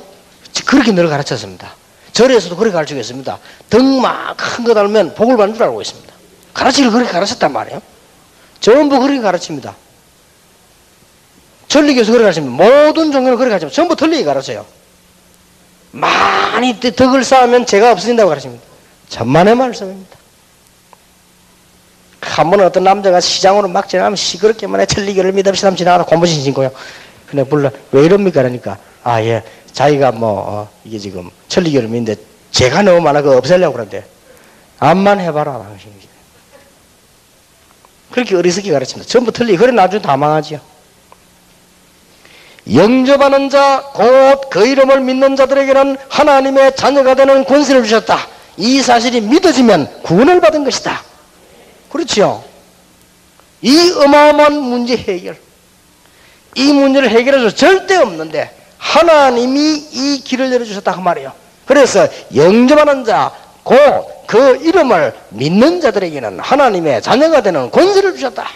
그렇게 늘 가르쳤습니다. 절에서도 그렇게 가르치고 있습니다. 덕막 큰 거 달면 복을 받는 줄 알고 있습니다. 가르치기를 그렇게 가르쳤단 말이에요. 전부 그렇게 가르칩니다. 전리교에서 그렇게 가르칩니다. 모든 종교는 그렇게 가르칩니다. 전부 틀리게 가르쳐요. 많이 덕을 쌓으면 죄가 없어진다고 가르칩니다. 천만의 말씀입니다. 한 번은 어떤 남자가 시장으로 막 지나가면 시끄럽게만 해. 천리교를 믿읍시다 하면 지나가다 고무신 신고요. 근데 불러 왜 이럽니까? 그러니까 예, 자기가 이게 지금 천리교를 믿는데 죄가 너무 많아 그거 없애려고 그러는데 암만 해봐라 당신이. 그렇게 어리석게 가르칩니다. 전부 틀리게. 그래 나중에 다 망하지요. 영접하는 자 곧 그 이름을 믿는 자들에게는 하나님의 자녀가 되는 권세를 주셨다. 이 사실이 믿어지면 구원을 받은 것이다. 그렇지요. 이 어마어마한 문제 해결, 이 문제를 해결해서 절대 없는데 하나님이 이 길을 열어주셨다 그 말이에요. 그래서 영접하는 자 곧 그 이름을 믿는 자들에게는 하나님의 자녀가 되는 권세를 주셨다.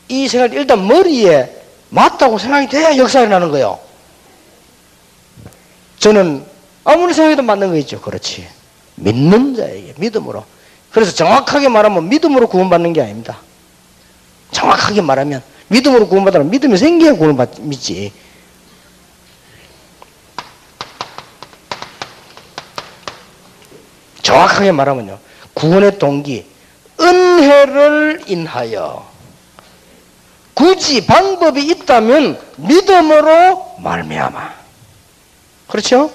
이 생각이 일단 머리에 맞다고 생각이 돼야 역사가 나는 거예요. 저는 아무리 생각해도 맞는 거 있죠. 그렇지. 믿는 자에게 믿음으로. 그래서 정확하게 말하면 믿음으로 구원받는 게 아닙니다. 정확하게 말하면 믿음으로 구원받으면 믿음이 생겨야 구원을 믿지. 정확하게 말하면요. 구원의 동기, 은혜를 인하여. 굳이 방법이 있다면 믿음으로 말미암아. 그렇죠?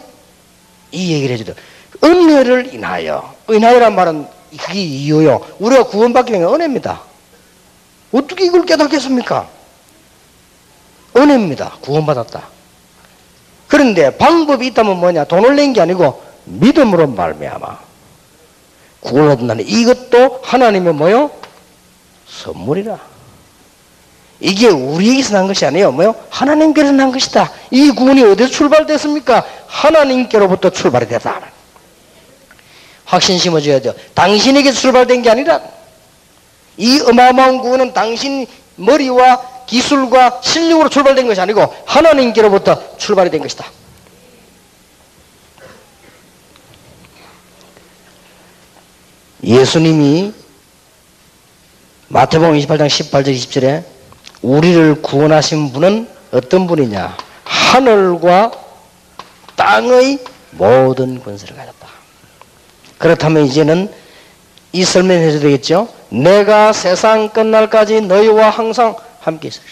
이 얘기를 해주죠. 은혜를 인하여. 은하여란 말은 그게 이유요. 우리가 구원받기 위한 은혜입니다. 어떻게 이걸 깨닫겠습니까? 은혜입니다. 구원받았다. 그런데 방법이 있다면 뭐냐? 돈을 낸 게 아니고 믿음으로 말미암아. 구원을 얻는다는 이것도 하나님의 뭐요? 선물이라. 이게 우리에게서 난 것이 아니에요. 뭐요? 하나님께서 난 것이다. 이 구원이 어디서 출발됐습니까? 하나님께로부터 출발이 됐다. 확신 심어줘야죠. 당신에게 출발된 게 아니라 이 어마어마한 구원은 당신 머리와 기술과 실력으로 출발된 것이 아니고 하나님께로부터 출발이 된 것이다. 예수님이 마태복음 28장 18절 20절에 우리를 구원하신 분은 어떤 분이냐? 하늘과 땅의 모든 권세를 가졌다. 그렇다면 이제는 이 설명을 해줘야 되겠죠? 내가 세상 끝날까지 너희와 항상 함께 있으리.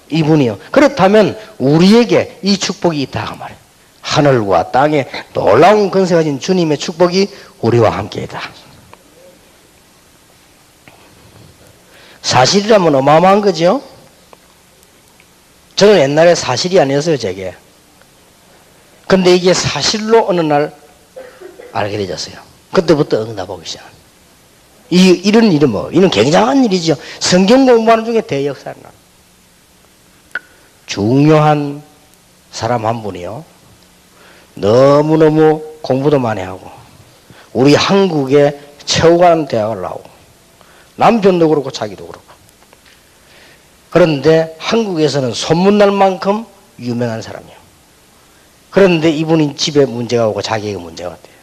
이분이요. 그렇다면 우리에게 이 축복이 있다 그 말이에요. 하늘과 땅에 놀라운 권세 가진 주님의 축복이 우리와 함께 있다. 사실이라면 어마어마한 거죠. 저는 옛날에 사실이 아니었어요, 제게. 근데 이게 사실로 어느 날 알게 되졌어요. 그때부터 응답하기 시작. 이런 일은 이런 굉장한 일이죠. 성경 공부하는 중에 대역사를 나. 중요한 사람 한 분이요. 너무너무 공부도 많이 하고, 우리 한국에 최고 가는 대학을 나오고, 남편도 그렇고 자기도 그렇고. 그런데 한국에서는 소문날 만큼 유명한 사람이에요. 그런데 이분이 집에 문제가 오고 자기에게 문제가 왔대요.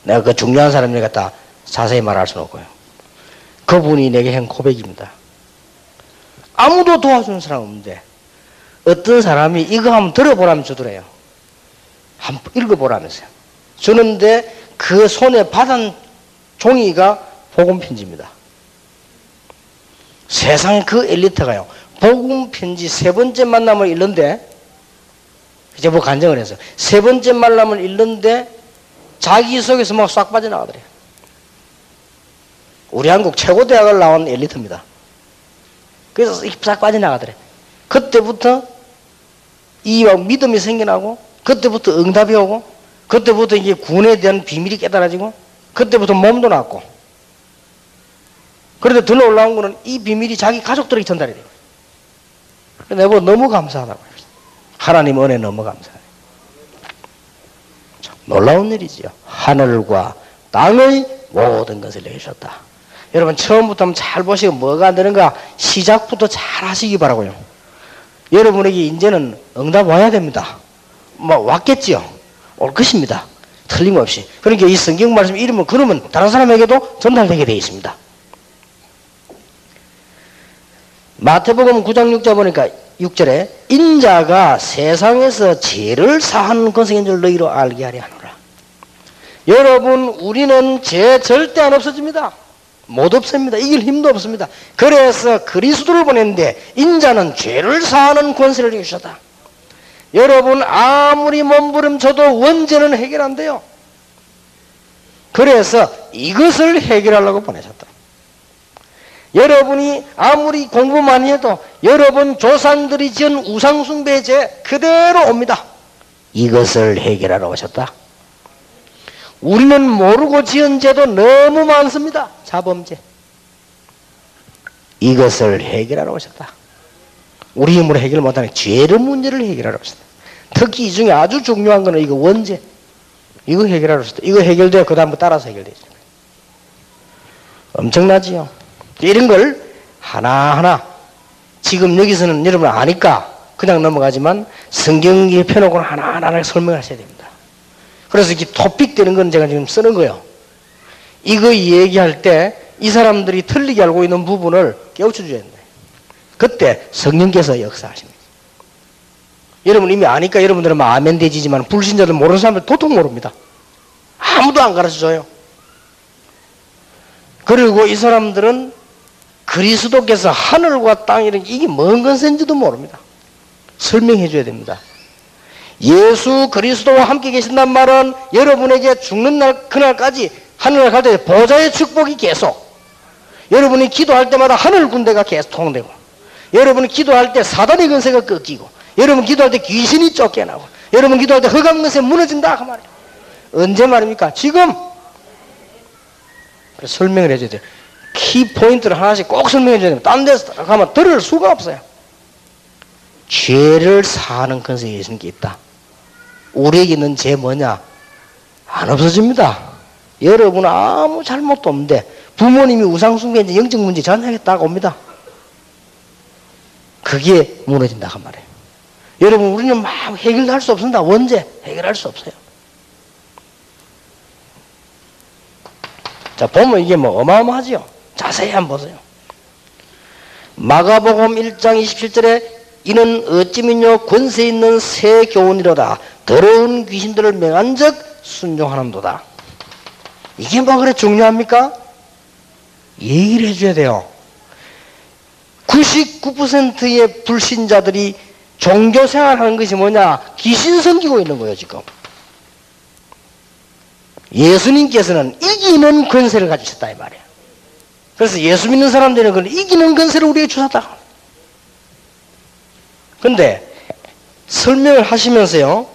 내가 그 중요한 사람을 갖다 자세히 말할 수는 없고요. 그분이 내게 한 고백입니다. 아무도 도와주는 사람 없는데 어떤 사람이 이거 한번 들어보라면 주더래요. 한번 읽어보라면서요. 주는데 그 손에 받은 종이가 복음편지입니다. 세상에 그 엘리트가요, 복음편지 3번째 만남을 읽는데, 이제 뭐 간증을 해서 3번째 만남을 읽는데 자기 속에서 막 싹 빠져나가더래요. 우리 한국 최고 대학을 나온 엘리트입니다. 그래서 싹 빠져나가더래. 그때부터 이 믿음이 생겨나고, 그때부터 응답이 오고, 그때부터 이제 군에 대한 비밀이 깨달아지고, 그때부터 몸도 낫고. 그런데 더 놀라운 거는 이 비밀이 자기 가족들에게 전달이 돼요. 내가 너무 감사하다고 해요. 하나님 은혜 너무 감사해요. 놀라운 일이지요. 하늘과 땅의 모든 것을 내주셨다. 여러분 처음부터 한번 잘 보시고 뭐가 안 되는가 시작부터 잘 하시기 바라고요. 여러분에게 이제는 응답 와야 됩니다. 뭐 왔겠지요. 올 것입니다. 틀림없이. 그러니까 이 성경 말씀 이름은 그러면 다른 사람에게도 전달되게 되어 있습니다. 마태복음 9장 6절 보니까 6절에 인자가 세상에서 죄를 사하는 권세인 줄 너희로 알게 하려 하노라. 여러분 우리는 죄 절대 안 없어집니다. 못 없습니다. 이길 힘도 없습니다. 그래서 그리스도를 보냈는데 인자는 죄를 사하는 권세를 주셨다. 여러분 아무리 몸부림쳐도 원죄는 해결 안 돼요. 그래서 이것을 해결하려고 보내셨다. 여러분이 아무리 공부 많이 해도 여러분 조상들이 지은 우상숭배의 죄 그대로 옵니다. 이것을 해결하러 오셨다. 우리는 모르고 지은 죄도 너무 많습니다. 자범죄. 이것을 해결하러 오셨다. 우리 힘으로 해결 못하는 죄의 문제를 해결하러 오셨다. 특히 이 중에 아주 중요한 거는 이거 원죄. 이거 해결하러 오셨다. 이거 해결돼야 그 다음부터 따라서 해결되죠. 엄청나지요. 이런 걸 하나하나 지금 여기서는 여러분 아니까 그냥 넘어가지만 성경에 펴놓고는 하나하나 설명하셔야 됩니다. 그래서 이렇게 토픽 되는 건 제가 지금 쓰는 거예요. 이거 얘기할 때 이 사람들이 틀리게 알고 있는 부분을 깨우쳐 줘야 된다. 그때 성령께서 역사하십니다. 여러분 이미 아니까 여러분들은 아멘 되지만 불신자들 모르는 사람들 도통 모릅니다. 아무도 안 가르쳐줘요. 그리고 이 사람들은 그리스도께서 하늘과 땅이라는 이게 뭔 건세인지도 모릅니다. 설명해 줘야 됩니다. 예수 그리스도와 함께 계신단 말은 여러분에게 죽는 날 그날까지 하늘을 갈 때 보좌의 축복이 계속, 여러분이 기도할 때마다 하늘 군대가 계속 통되고, 여러분이 기도할 때 사단의 권세가 꺾이고, 여러분 기도할 때 귀신이 쫓겨나고, 여러분 기도할 때 흑암 권세 무너진다 그 말이에요. 언제 말입니까? 지금. 그래서 설명을 해줘야 돼요. 키포인트를 하나씩 꼭 설명해 줘야 됩니다. 딴 데서 가면 들을 수가 없어요. 죄를 사하는 권세가 예수님께 있다. 우리에게 있는 죄 뭐냐? 안 없어집니다. 여러분은 아무 잘못도 없는데 부모님이 우상숭배인지 영적 문제 전하겠다고 옵니다. 그게 무너진다 그 말이에요. 여러분 우리는 막 해결할 수 없습니다. 원죄 해결할 수 없어요. 자 보면 이게 뭐 어마어마하지요. 자세히 한번 보세요. 마가복음 1장 27절에 이는 어찌민요 권세 있는 새 교훈이로다. 더러운 귀신들을 맹한 적 순종하는도다. 이게 뭐 그래 중요합니까? 얘기를 해줘야 돼요. 99%의 불신자들이 종교 생활하는 것이 뭐냐? 귀신 섬기고 있는 거예요 지금. 예수님께서는 이기는 권세를 가지셨다 이 말이에요. 그래서 예수 믿는 사람들은 이기는 권세를 우리에게 주셨다. 근데 설명을 하시면서요,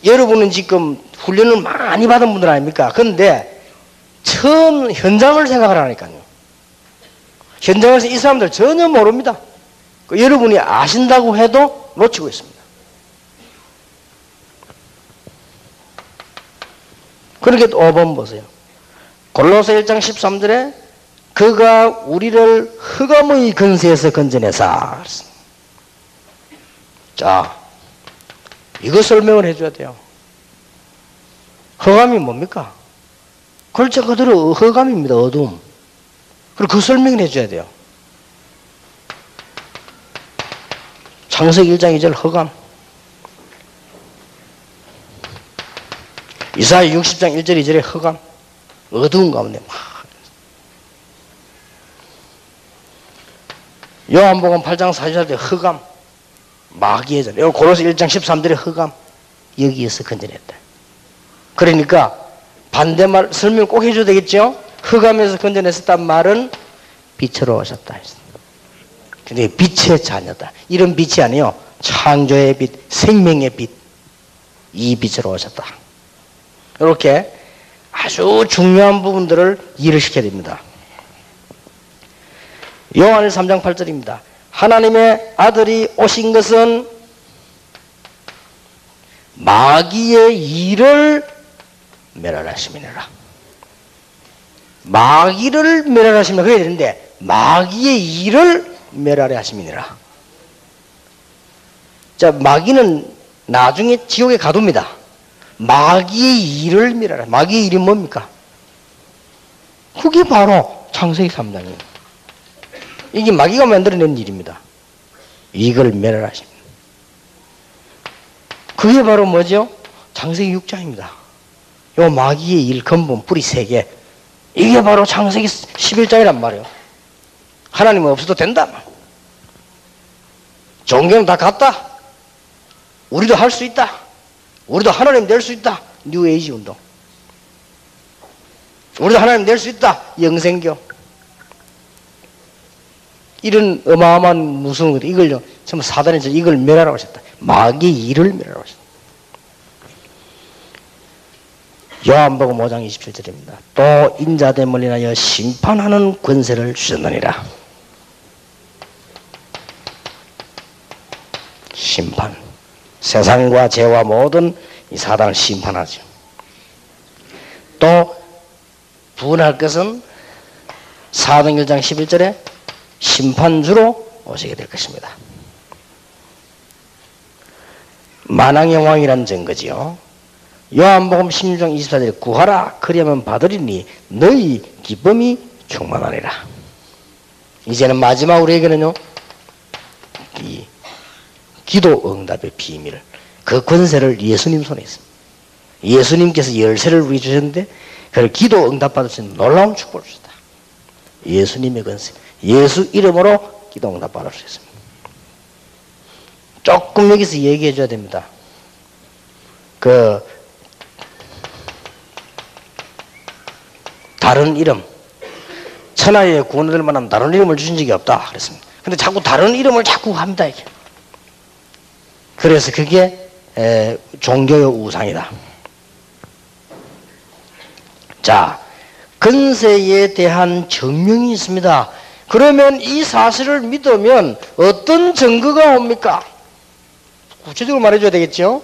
여러분은 지금 훈련을 많이 받은 분들 아닙니까? 근데 처음 현장을 생각을 하니까요. 현장에서 이 사람들 전혀 모릅니다. 여러분이 아신다고 해도 놓치고 있습니다. 그렇게 또 5번 보세요. 골로새 1장 13절에 그가 우리를 흑암의 근세에서 건져내사. 자, 이거 설명을 해줘야 돼요. 흑암이 뭡니까? 글자 그대로 흑암입니다. 어둠. 그리고 그 설명을 해줘야 돼요. 창세기 1장 2절 흑암. 이사야 60장 1절 2절에 흑암. 어두운 가운데 막. 요한복음 8장 44절에 흑암. 마귀의 전. 고로새 1장 13절에 흑암. 여기에서 건져냈다. 그러니까 반대말 설명 꼭 해줘야 되겠죠? 흑암에서 건져냈었단 말은 빛으로 오셨다. 근데 빛의 자녀다. 이런 빛이 아니요. 창조의 빛, 생명의 빛. 이 빛으로 오셨다. 이렇게 아주 중요한 부분들을 이해를 시켜야 됩니다. 요한일 3장 8절입니다. 하나님의 아들이 오신 것은 마귀의 일을 멸하심이니라. 마귀를 멸하심이라 그래야 되는데 마귀의 일을 멸하려 하심이니라. 자, 마귀는 나중에 지옥에 가둡니다. 마귀의 일을 멸하라. 마귀의 일이 뭡니까? 그게 바로 창세기 3장이에요. 이게 마귀가 만들어낸 일입니다. 이걸 멸하라 하십니다. 그게 바로 뭐죠? 창세기 6장입니다. 요 마귀의 일 근본 뿌리 3개. 이게 바로 창세기 11장이란 말이에요. 하나님은 없어도 된다. 종교는 다 같다. 우리도 할 수 있다. 우리도 하나님 될 수 있다. 뉴에이지 운동. 우리도 하나님 될 수 있다. 영생교. 이런 어마어마한 무서운 것, 이걸요, 전부 사단이 이걸 멸하라고 하셨다. 마귀의 일을 멸하라고 하셨다. 요한복음 5장 27절입니다. 또 인자됨을 인하여 심판하는 권세를 주셨느니라. 심판. 세상과 죄와 모든 이 사단을 심판하죠. 또 부활할 것은 사도행 1장 11절에 심판주로 오시게 될 것입니다. 만왕의 왕이란 증거지요. 요한복음 16장 24절에 구하라 그리하면 받으리니 너희 기쁨이 충만하리라. 이제는 마지막 우리에게는요, 이 기도 응답의 비밀을, 그 권세를 예수님 손에 있습니다. 예수님께서 열쇠를 우리 주셨는데 그걸 기도 응답 받을 수 있는 놀라운 축복을 주셨다. 예수님의 권세, 예수 이름으로 기도 응답 받을 수 있습니다. 조금 여기서 얘기해 줘야 됩니다. 다른 이름, 천하에 구원을 얻을 만한 다른 이름을 주신 적이 없다 그랬습니다. 근데 자꾸 다른 이름을 자꾸 합니다, 이게. 그래서 그게 종교의 우상이다. 자, 근세에 대한 증명이 있습니다. 그러면 이 사실을 믿으면 어떤 증거가 옵니까? 구체적으로 말해줘야 되겠죠?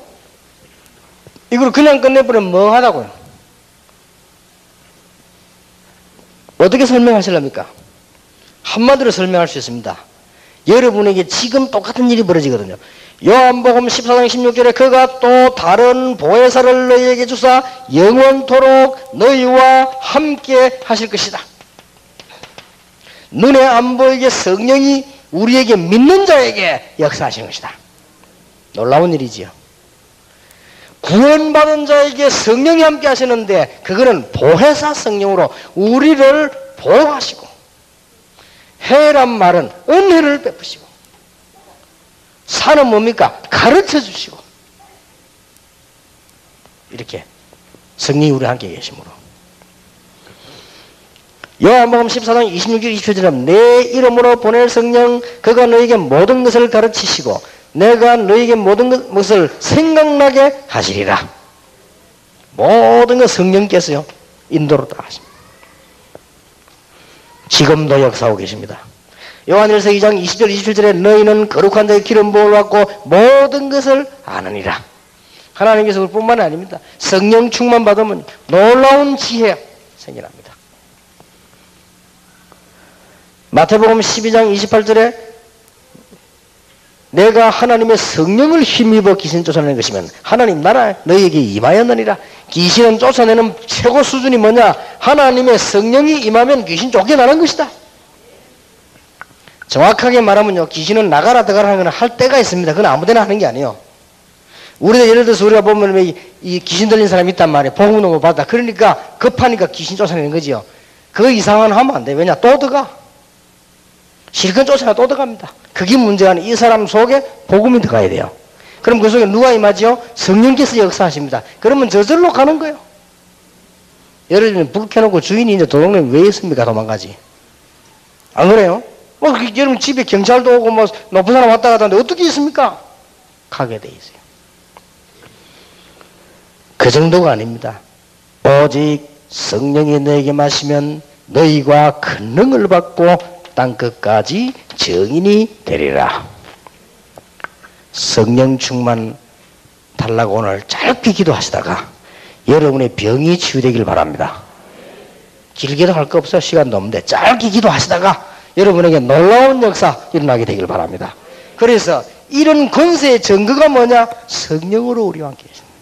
이걸 그냥 끝내버리면 멍하다고요. 어떻게 설명하실랍니까? 한마디로 설명할 수 있습니다. 여러분에게 지금 똑같은 일이 벌어지거든요. 요한복음 14장 16절에 그가 또 다른 보혜사를 너희에게 주사 영원토록 너희와 함께 하실 것이다. 눈에 안 보이게 성령이 우리에게 믿는 자에게 역사하신 것이다. 놀라운 일이지요. 구원받은 자에게 성령이 함께 하시는데 그거는 보혜사 성령으로 우리를 보호하시고, 해란 말은 은혜를 베푸시고, 산은 뭡니까? 가르쳐 주시고, 이렇게 성령이 우리와 함께 계시므로. 요한복음 14장 26절 27절은 내 이름으로 보낼 성령 그가 너에게 모든 것을 가르치시고 내가 너에게 모든 것을 생각나게 하시리라. 모든 것 성령께서요 인도로 다 하십니다. 지금도 역사하고 계십니다. 요한일서 2장 20절 27절에 너희는 거룩한 자의 기름 부음을 받고 모든 것을 아느니라. 하나님께서 그뿐만 아닙니다. 성령 충만 받으면 놀라운 지혜가 생겨납니다. 마태복음 12장 28절에 내가 하나님의 성령을 힘입어 귀신 쫓아내는 것이면 하나님 나라 너희에게 임하였느니라. 귀신은 쫓아내는 최고 수준이 뭐냐? 하나님의 성령이 임하면 귀신 쫓겨나는 것이다. 정확하게 말하면요, 귀신은 나가라 들어가라 하는 건 할 때가 있습니다. 그건 아무데나 하는 게 아니에요. 우리가 예를 들어서 우리가 보면 이 귀신 들린 사람이 있단 말이에요. 복음을 못 받아. 그러니까 급하니까 귀신 쫓아내는 거지요. 그 이상은 하면 안 돼. 왜냐? 또 들어가. 실컷 쫓아나 또 들어갑니다. 그게 문제가 아니에요. 이 사람 속에 복음이 들어가야 돼요. 그럼 그 속에 누가 임하지요? 성령께서 역사하십니다. 그러면 저절로 가는 거예요. 예를 들면 불 켜놓고 주인이 이제 도둑놈이 왜 있습니까? 도망가지. 안 그래요? 여러분 집에 경찰도 오고 뭐 높은 사람 왔다 갔다 하는데 어떻게 있습니까? 가게 돼 있어요. 그 정도가 아닙니다. 오직 성령이 너에게 마시면 너희가 큰 능을 받고 땅끝까지 증인이 되리라. 성령 충만 달라고 오늘 짧게 기도하시다가 여러분의 병이 치유되길 바랍니다. 길게도 할 거 없어요. 시간도 없는데 짧게 기도하시다가 여러분에게 놀라운 역사 일어나게 되길 바랍니다. 그래서 이런 권세의 증거가 뭐냐? 성령으로 우리와 함께 계십니다.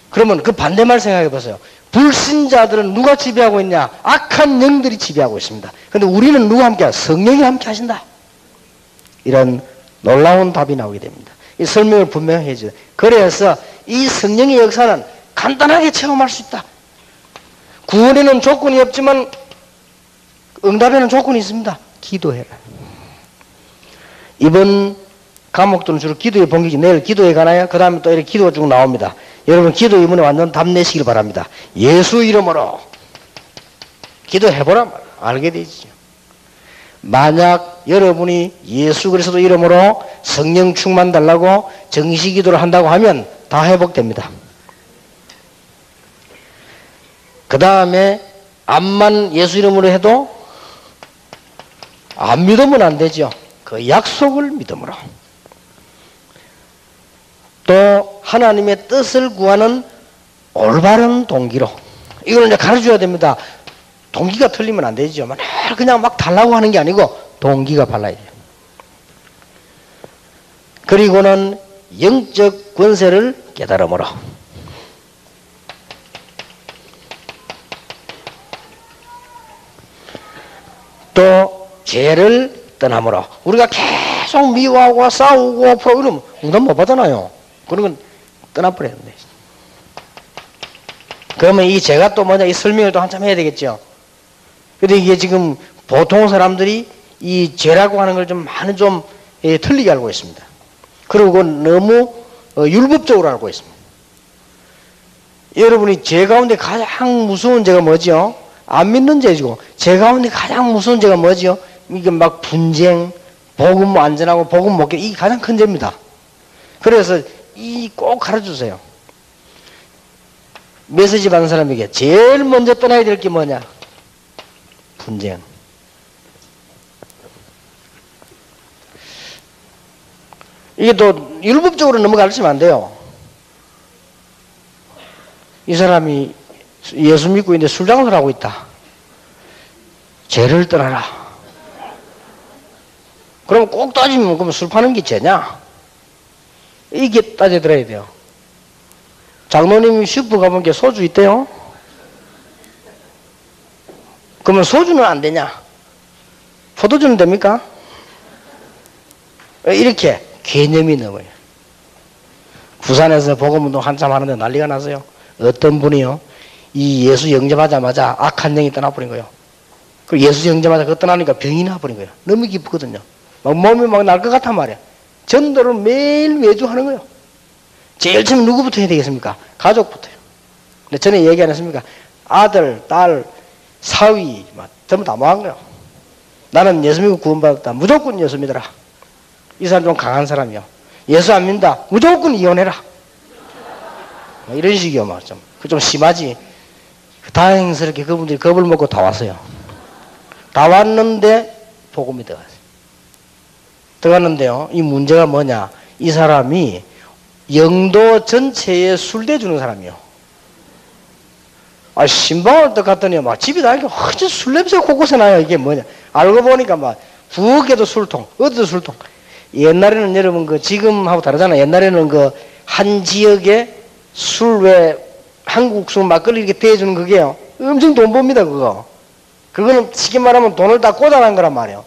그러면 그 반대말 생각해 보세요. 불신자들은 누가 지배하고 있냐? 악한 영들이 지배하고 있습니다. 그런데 우리는 누가 함께? 성령이 함께 하신다. 이런 놀라운 답이 나오게 됩니다. 이 설명을 분명히 해줘요. 그래서 이 성령의 역사는 간단하게 체험할 수 있다. 구원에는 조건이 없지만 응답에는 조건이 있습니다. 기도해라. 이번 과목들은 주로 기도의 본격이 내일 기도회 가나요? 그 다음에 또 이렇게 기도가 쭉 나옵니다. 여러분 기도 이번에 완전 답 내시길 바랍니다. 예수 이름으로 기도해보라 알게 되죠. 만약 여러분이 예수 그리스도 이름으로 성령 충만 달라고 정시 기도를 한다고 하면 다 회복됩니다. 그 다음에 암만 예수 이름으로 해도 안 믿으면 안 되죠. 그 약속을 믿음으로. 또 하나님의 뜻을 구하는 올바른 동기로. 이걸 이제 가르쳐줘야 됩니다. 동기가 틀리면 안 되죠. 맨날 그냥 막 달라고 하는 게 아니고 동기가 발라야 돼요. 그리고는 영적 권세를 깨달음으로. 또 죄를 떠남으로. 우리가 계속 미워하고 싸우고 이러면 응답 못 받잖아요. 그런 건 떠나버려야 된다. 그러면 이 죄가 또 뭐냐? 이 설명을 또 한참 해야 되겠죠. 근데 이게 지금 보통 사람들이 이 죄라고 하는 걸 좀 많이 좀 틀리게 알고 있습니다. 그리고 너무 율법적으로 알고 있습니다. 여러분이 죄 가운데 가장 무서운 죄가 뭐죠? 안 믿는 죄지고, 죄 가운데 가장 무서운 죄가 뭐죠? 이게 막 분쟁, 복음 안 전하고 복음 못 깨, 이게 가장 큰 죄입니다. 그래서 이 꼭 가르쳐주세요. 메시지 받는 사람에게 제일 먼저 떠나야 될 게 뭐냐? 분쟁. 이게 또 율법적으로 너무 가르치면 안 돼요. 이 사람이 예수 믿고 있는데 술장사를 하고 있다. 죄를 떠나라. 그럼 꼭 따지면 그러면 술 파는 게 죄냐? 이게 따져들어야 돼요. 장로님이 슈퍼 가본 게 소주 있대요. 그러면 소주는 안 되냐? 포도주는 됩니까? 이렇게 개념이 넘어요. 부산에서 복음운동 한참 하는데 난리가 났어요. 어떤 분이요? 이 예수 영접하자마자 악한 영이 떠나버린 거예요. 그리고 예수 영접하자 그거 떠나니까 병이 나버린 거예요. 너무 기쁘거든요. 막 몸이 막 날 것 같단 말이에요. 전도를 매주 하는 거예요. 제일 처음 누구부터 해야 되겠습니까? 가족부터요. 근데 전에 얘기 안 했습니까? 아들, 딸, 사위, 전부 다 모한 거예요. 나는 예수 믿고 구원받았다. 무조건 예수 믿어라. 이 사람 좀 강한 사람이요. 예수 안 믿는다. 무조건 이혼해라. 이런 식이요. 막 좀 심하지. 다행스럽게 그분들이 겁을 먹고 다 왔어요. 다 왔는데 복음이 들어갔어요. 들어갔는데요. 이 문제가 뭐냐. 이 사람이 영도 전체에 술대 주는 사람이요. 신방을 딱 갔더니 막 집에 나니까 술 냄새가 곳곳에 나요. 이게 뭐냐. 알고 보니까 막 부엌에도 술통, 어디도 술통. 옛날에는 여러분 지금하고 다르잖아요. 옛날에는 한 지역에 술 왜 한국 술 막걸리 이렇게 대주는 그게요. 엄청 돈 법니다, 그거. 그거는 쉽게 말하면 돈을 다 꽂아놓은 거란 말이에요.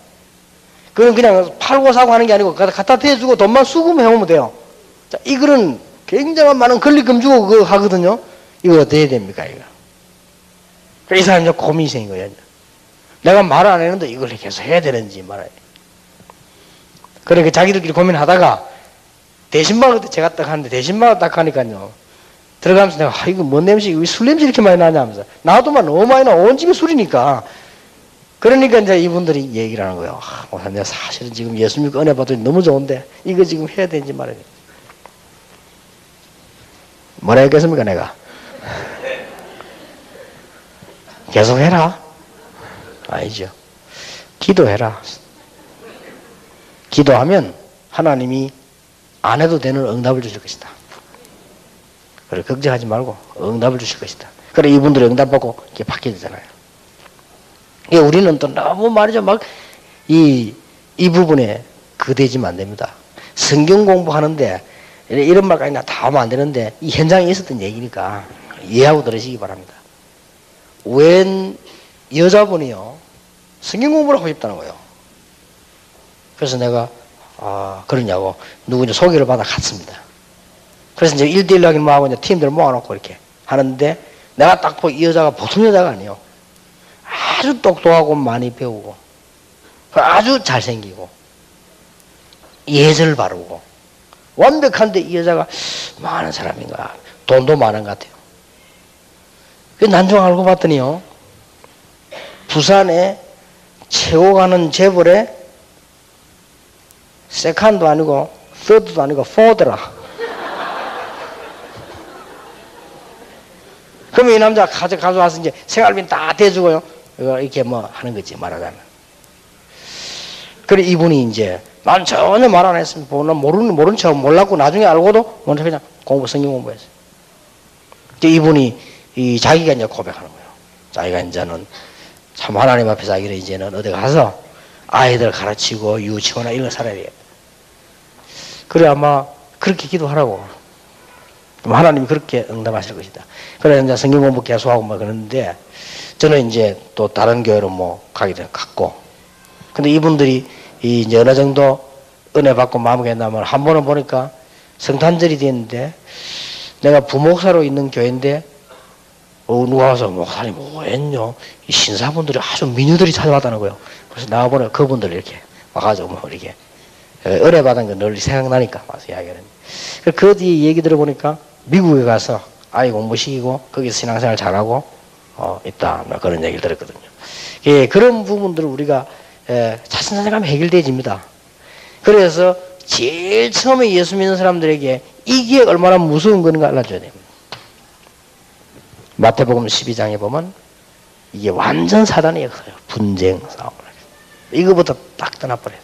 그건 그냥 팔고 사고 하는 게 아니고 갖다 대주고 돈만 수금해오면 돼요. 자, 이거는 굉장한 많은 권리금 주고 그거 하거든요. 이거 어떻게 해야 됩니까, 이거? 이 사람이 고민이 생긴 거예요. 내가 말을 안 했는데 이걸 계속 해야 되는지 말아야 돼. 그러니까 자기들끼리 고민하다가 대신방을 제가 딱 하는데 대신방을 딱 하니까요. 들어가면서 내가 이거 뭔 냄새, 왜 술 냄새 이렇게 많이 나냐 하면서 나도만 너무 많이 나. 온 집이 술이니까. 그러니까 이제 이분들이 얘기를 하는 거예요. 목사님, 내가 사실은 지금 예수 믿고 은혜 받더니 너무 좋은데 이거 지금 해야 되는지 말아야 돼. 뭐라 했겠습니까, 내가? 계속 해라. 아니죠. 기도해라. 기도하면 하나님이 안 해도 되는 응답을 주실 것이다. 그래, 걱정하지 말고 응답을 주실 것이다. 그래, 이분들이 응답받고 이렇게 바뀌게 되잖아요. 우리는 또 너무 말이죠. 이 부분에 그대지면 안 됩니다. 성경 공부하는데 이런 말까지 다 하면 안 되는데 이 현장에 있었던 얘기니까 이해하고 들으시기 바랍니다. 웬 여자분이요. 성경 공부를 하고 싶다는 거예요. 그래서 내가 그러냐고 누구 이제 소개를 받아 갔습니다. 그래서 이제 1대1로 하긴 뭐하고 이제 팀들 모아놓고 이렇게 하는데 내가 딱 보고 이 여자가 보통 여자가 아니에요. 아주 똑똑하고 많이 배우고 아주 잘생기고 예절 바르고 완벽한데 이 여자가 많은 사람인가. 돈도 많은 것 같아요. 난중 알고 봤더니요. 부산에 최고 가는 재벌의 세컨도 아니고 서드도 아니고 포더라. 그러면 이 남자가 가져와서 이제 생활비 다 대주고요. 이렇게 뭐 하는 거지, 말하자면. 그래, 이분이 이제, 난 전혀 말 안 했으면, 모른 척 몰랐고, 나중에 알고도, 먼저 그냥 성경 공부했어요. 이분이, 자기가 이제 고백하는 거예요. 자기가 이제는 참 하나님 앞에 자기를 이제는 어디 가서 아이들 가르치고 유치원이나 이런 거 살아야 돼요. 그래, 아마 그렇게 기도하라고. 하나님이 그렇게 응답하실 것이다. 그래서 이제 성경 공부 계속하고 뭐 그러는데, 저는 이제 또 다른 교회로 뭐 가기도 갔고, 근데 이분들이 이제 어느 정도 은혜 받고 마무리가 나면 한 번은 보니까 성탄절이 됐는데, 내가 부목사로 있는 교회인데, 누가 와서 목사님 뭐 했뇨? 이 신사분들이 아주 미녀들이 찾아왔다는 거예요. 그래서 나와보니 그분들 이렇게 와가지고 뭐 이렇게 은혜 받은 거 늘 생각나니까 와서 이야기하는. 그 뒤에 얘기 들어보니까 미국에 가서 아이 공부시키고 거기서 신앙생활 잘하고 있다. 그런 얘기를 들었거든요. 예, 그런 부분들을 우리가 차근차근 해결되집니다. 그래서 제일 처음에 예수 믿는 사람들에게 이게 얼마나 무서운 건가 알려줘야 됩니다. 마태복음 12장에 보면 이게 완전 사단의 역사예요. 분쟁, 싸움. 이거부터 딱 떠나버려요.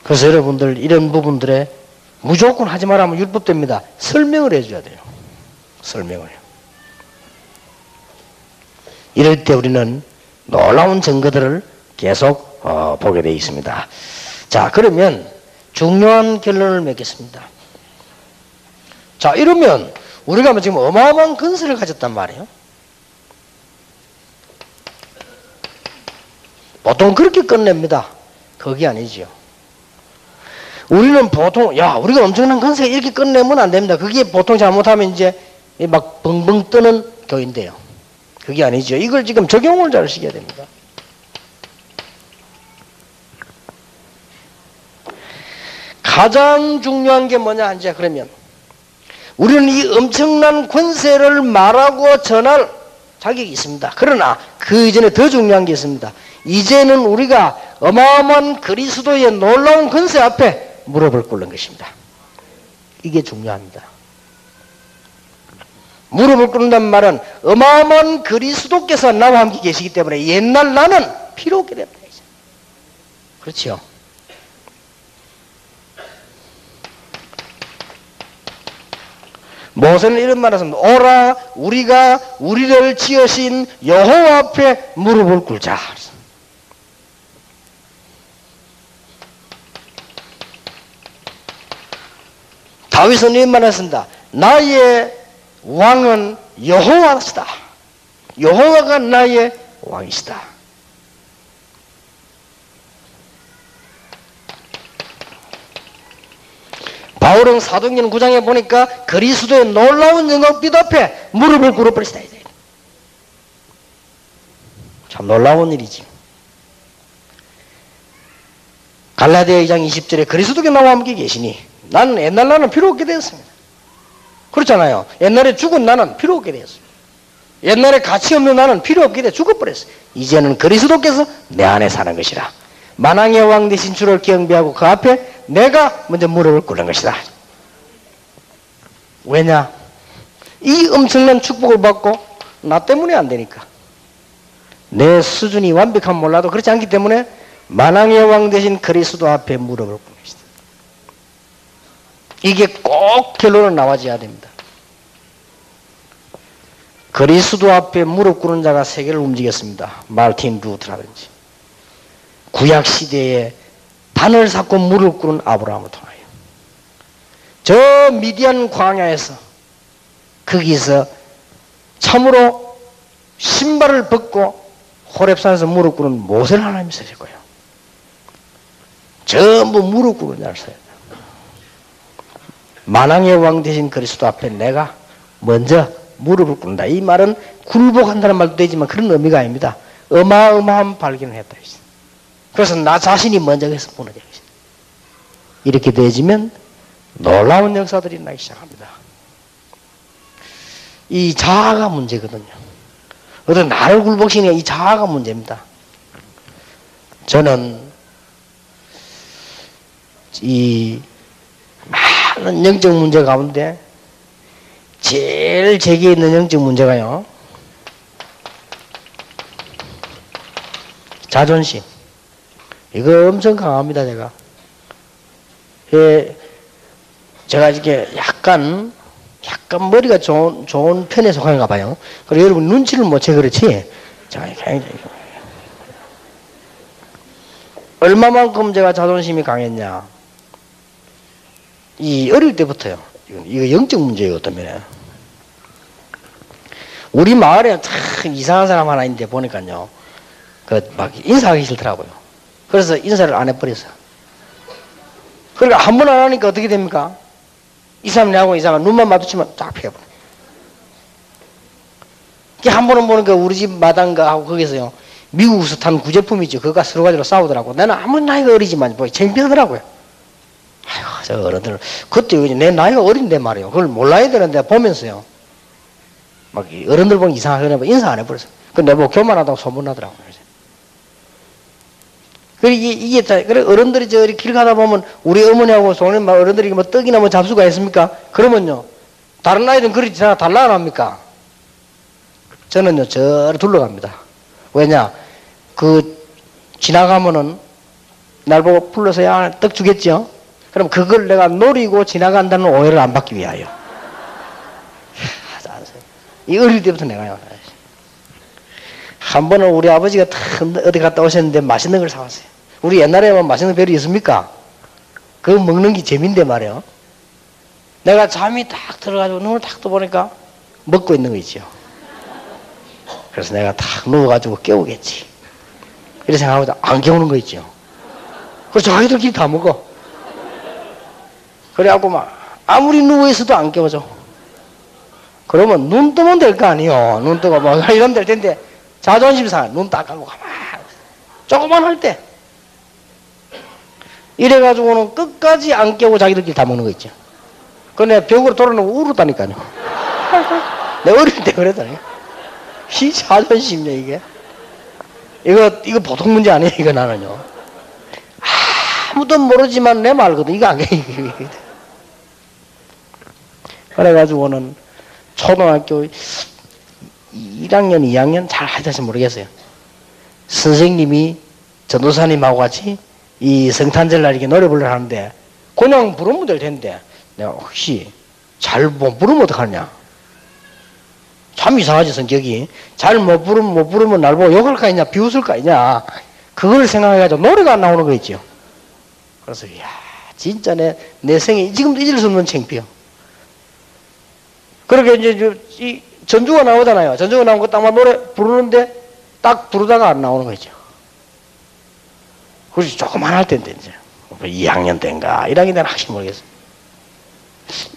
그래서 여러분들 이런 부분들에 무조건 하지 말라면 율법됩니다. 설명을 해줘야 돼요. 설명을. 이럴 때 우리는 놀라운 증거들을 계속 보게 되어 있습니다. 자, 그러면 중요한 결론을 맺겠습니다. 자, 이러면 우리가 지금 어마어마한 건설을 가졌단 말이에요. 보통 그렇게 끝냅니다. 그게 아니죠. 우리는 보통 우리가 엄청난 건설을 이렇게 끝내면 안 됩니다. 그게 보통 잘못하면 이제 막 벙벙 뜨는 교인데요. 그게 아니죠. 이걸 지금 적용을 잘 시켜야 됩니다. 가장 중요한 게 뭐냐 이제 그러면 우리는 이 엄청난 권세를 말하고 전할 자격이 있습니다. 그러나 그 이전에 더 중요한 게 있습니다. 이제는 우리가 어마어마한 그리스도의 놀라운 권세 앞에 무릎을 꿇는 것입니다. 이게 중요합니다. 무릎을 꿇는다는 말은 어마어마한 그리스도께서 나와 함께 계시기 때문에 옛날 나는 필요 없게 된다. 그렇죠? 모세는 이런 말을 했습니다. 오라 우리가 우리를 지으신 여호와 앞에 무릎을 꿇자. 다윗은 이런 말을 했습니다. 나의 왕은 여호와시다. 여호와가 나의 왕이시다. 바울은 사도행전 9장에 보니까 그리스도의 놀라운 영광빛 앞에 무릎을 꿇어버리시다. 참 놀라운 일이지. 갈라디아 2장 20절에 그리스도께 나와 함께 계시니 나는 옛날 나는 필요 없게 되었습니다. 그렇잖아요. 옛날에 죽은 나는 필요 없게 되었습니다. 옛날에 가치 없는 나는 필요 없게 돼 죽어버렸어요. 이제는 그리스도께서 내 안에 사는 것이라. 만왕의 왕 되신 주를 경배하고 그 앞에 내가 먼저 무릎을 꿇는 것이다. 왜냐? 이 엄청난 축복을 받고 나 때문에 안 되니까. 내 수준이 완벽하면 몰라도 그렇지 않기 때문에 만왕의 왕 되신 그리스도 앞에 무릎을 꿇는 것이다. 이게 꼭 결론은 나와줘야 됩니다. 그리스도 앞에 무릎 꿇는 자가 세계를 움직였습니다. 마르틴 루트라든지 구약 시대에 단을 쌓고 무릎 꿇은 아브라함을 통하여 저 미디안 광야에서 거기서 참으로 신발을 벗고 호렙산에서 무릎 꿇은 모세를 하나님이 쓰실 거예요. 전부 무릎 꿇은 자를 써야 돼요. 만왕의 왕 되신 그리스도 앞에 내가 먼저 무릎을 꿇는다. 이 말은 굴복한다는 말도 되지만 그런 의미가 아닙니다. 어마어마한 발견을 했다. 그래서 나 자신이 먼저 해서 무너져. 이렇게 되어지면 놀라운 역사들이 나기 시작합니다. 이 자아가 문제거든요. 어떤 나를 굴복시키는 이 자아가 문제입니다. 저는 이 많은 영적 문제 가운데 제일 제게 있는 영적 문제가요, 자존심. 이거 엄청 강합니다, 제가. 예, 제가 이렇게 약간 머리가 좋은 편에 속한가 봐요. 그리고 여러분 눈치를 못 채 그렇지. 자, 얼마만큼 제가 자존심이 강했냐. 이 어릴 때부터요. 이거 영적 문제예요, 어떠면. 우리 마을에 참 이상한 사람 하나 있는데 보니까요. 막 인사하기 싫더라고요. 그래서 인사를 안 해버렸어요. 그러니까 한 번 안 하니까 어떻게 됩니까? 이 사람 내하고 이 사람 눈만 마주치면 딱 피해버려요. 한 번은 보니까 우리 집 마당가 하고 거기서요. 미국에서 탄 구제품이죠. 그거 서로 가지고 싸우더라고. 나는 아무리 나이가 어리지만 뭐 창피하더라고요. 아이고, 저 어른들. 그때 내 나이가 어린데 말이에요. 그걸 몰라야 되는데 보면서요. 막 어른들 보면 이상하게 인사 안 해버렸어. 근데 뭐 교만하다고 소문나더라고요. 그래, 어른들이 저기 길 가다 보면 우리 어머니하고 손님 어른들이 뭐 떡이나 뭐 잡수가 있습니까? 그러면요. 다른 아이들은 그렇지 달라 안 합니까? 저는요, 저를 둘러갑니다. 왜냐? 지나가면은 날 보고 불러서 야, 떡 주겠죠? 그럼 그걸 내가 노리고 지나간다는 오해를 안 받기 위하여. 이 어릴 때부터 내가요. 한 번은 우리 아버지가 어디 갔다 오셨는데 맛있는 걸 사왔어요. 우리 옛날에만 맛있는 별이 있습니까? 그거 먹는 게 재미인데 말이에요. 내가 잠이 딱 들어가지고 눈을 딱 떠보니까 먹고 있는 거 있죠. 그래서 내가 딱 누워가지고 깨우겠지. 이렇게 생각하고 안 깨우는 거 있죠. 그래서 자기들끼리 다 먹어. 그래갖고 막 아무리 누워있어도 안 깨워줘. 그러면 눈 뜨면 될 거 아니에요. 눈 뜨고 뭐 이러면 될 텐데 자존심 상해. 눈 딱 감고 가만. 조금만 할 때. 이래가지고는 끝까지 안 깨고 자기들끼리 다 먹는 거 있죠. 그런데 벽으로 돌아놓고 울었다니까요. 내 어릴 때 그랬다니. 이 자존심이야 이게. 이거 보통 문제 아니에요, 이거 나는요. 아무도 모르지만 내 말거든. 이거 안 해. 그래가지고는 초등학교 1학년, 2학년 잘 하실지 모르겠어요. 선생님이 전도사님하고 같이 이 성탄절날 이렇게 노래 부르려 하는데 그냥 부르면 될 텐데 내가 혹시 잘 못 부르면 어떡하냐. 참 이상하지 성격이. 잘 못 부르면 날 보고 욕할 거 아니냐 비웃을 거 아니냐. 그걸 생각해가지고 노래가 안 나오는 거 있죠. 그래서 이야 진짜 내 생에 지금도 잊을 수 없는 창피요. 그렇게 이제 이 전주가 나오잖아요. 전주가 나온 거 딱 노래 부르는데 딱 부르다가 안 나오는 거죠. 그래서 조금 안 할 텐데 이제 2학년 때인가 1학년 때는 확실히 모르겠어요.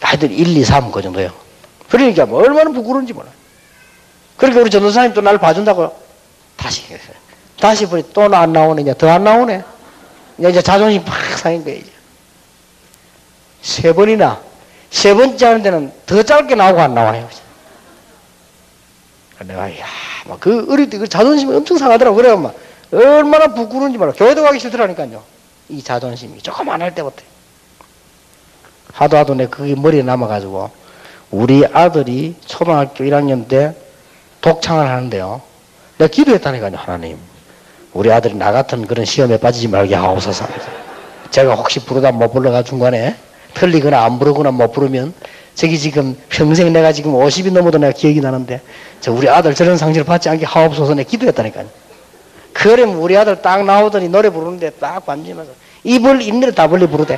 하여튼 1, 2, 3 그 정도요. 그러니까 뭐 얼마나 부끄러운지 몰라요. 그러니까 우리 전도사님 또 날 봐준다고 다시 보니 또 안 나오네. 더 안 나오네. 이제 자존심 팍 상인 거예요. 이제. 세 번째 하는 데는 더 짧게 나오고 안 나와요. 내가 막 그 어릴 때 그 자존심이 엄청 상하더라고. 그래가 막 얼마나 부끄러운지 몰라. 교회도 가기 싫더라니까요. 이 자존심이 조금 안 할 때부터 하도 내 그게 머리에 남아가지고 우리 아들이 초등학교 1학년 때 독창을 하는데요. 내가 기도했다니까요. 하나님 우리 아들이 나 같은 그런 시험에 빠지지 말게 하옵소서. 제가 혹시 부르다 못 불러가 중간에 틀리거나 안 부르거나 못 부르면 저기 지금 평생 내가 지금 50이 넘어도 내가 기억이 나는데 저 우리 아들 저런 상처를 받지 않게 하옵소서 내가 기도했다니까요. 그러면 우리 아들 딱 나오더니 노래 부르는데 딱 반지면서 입을 입내를 다 벌리 부르대.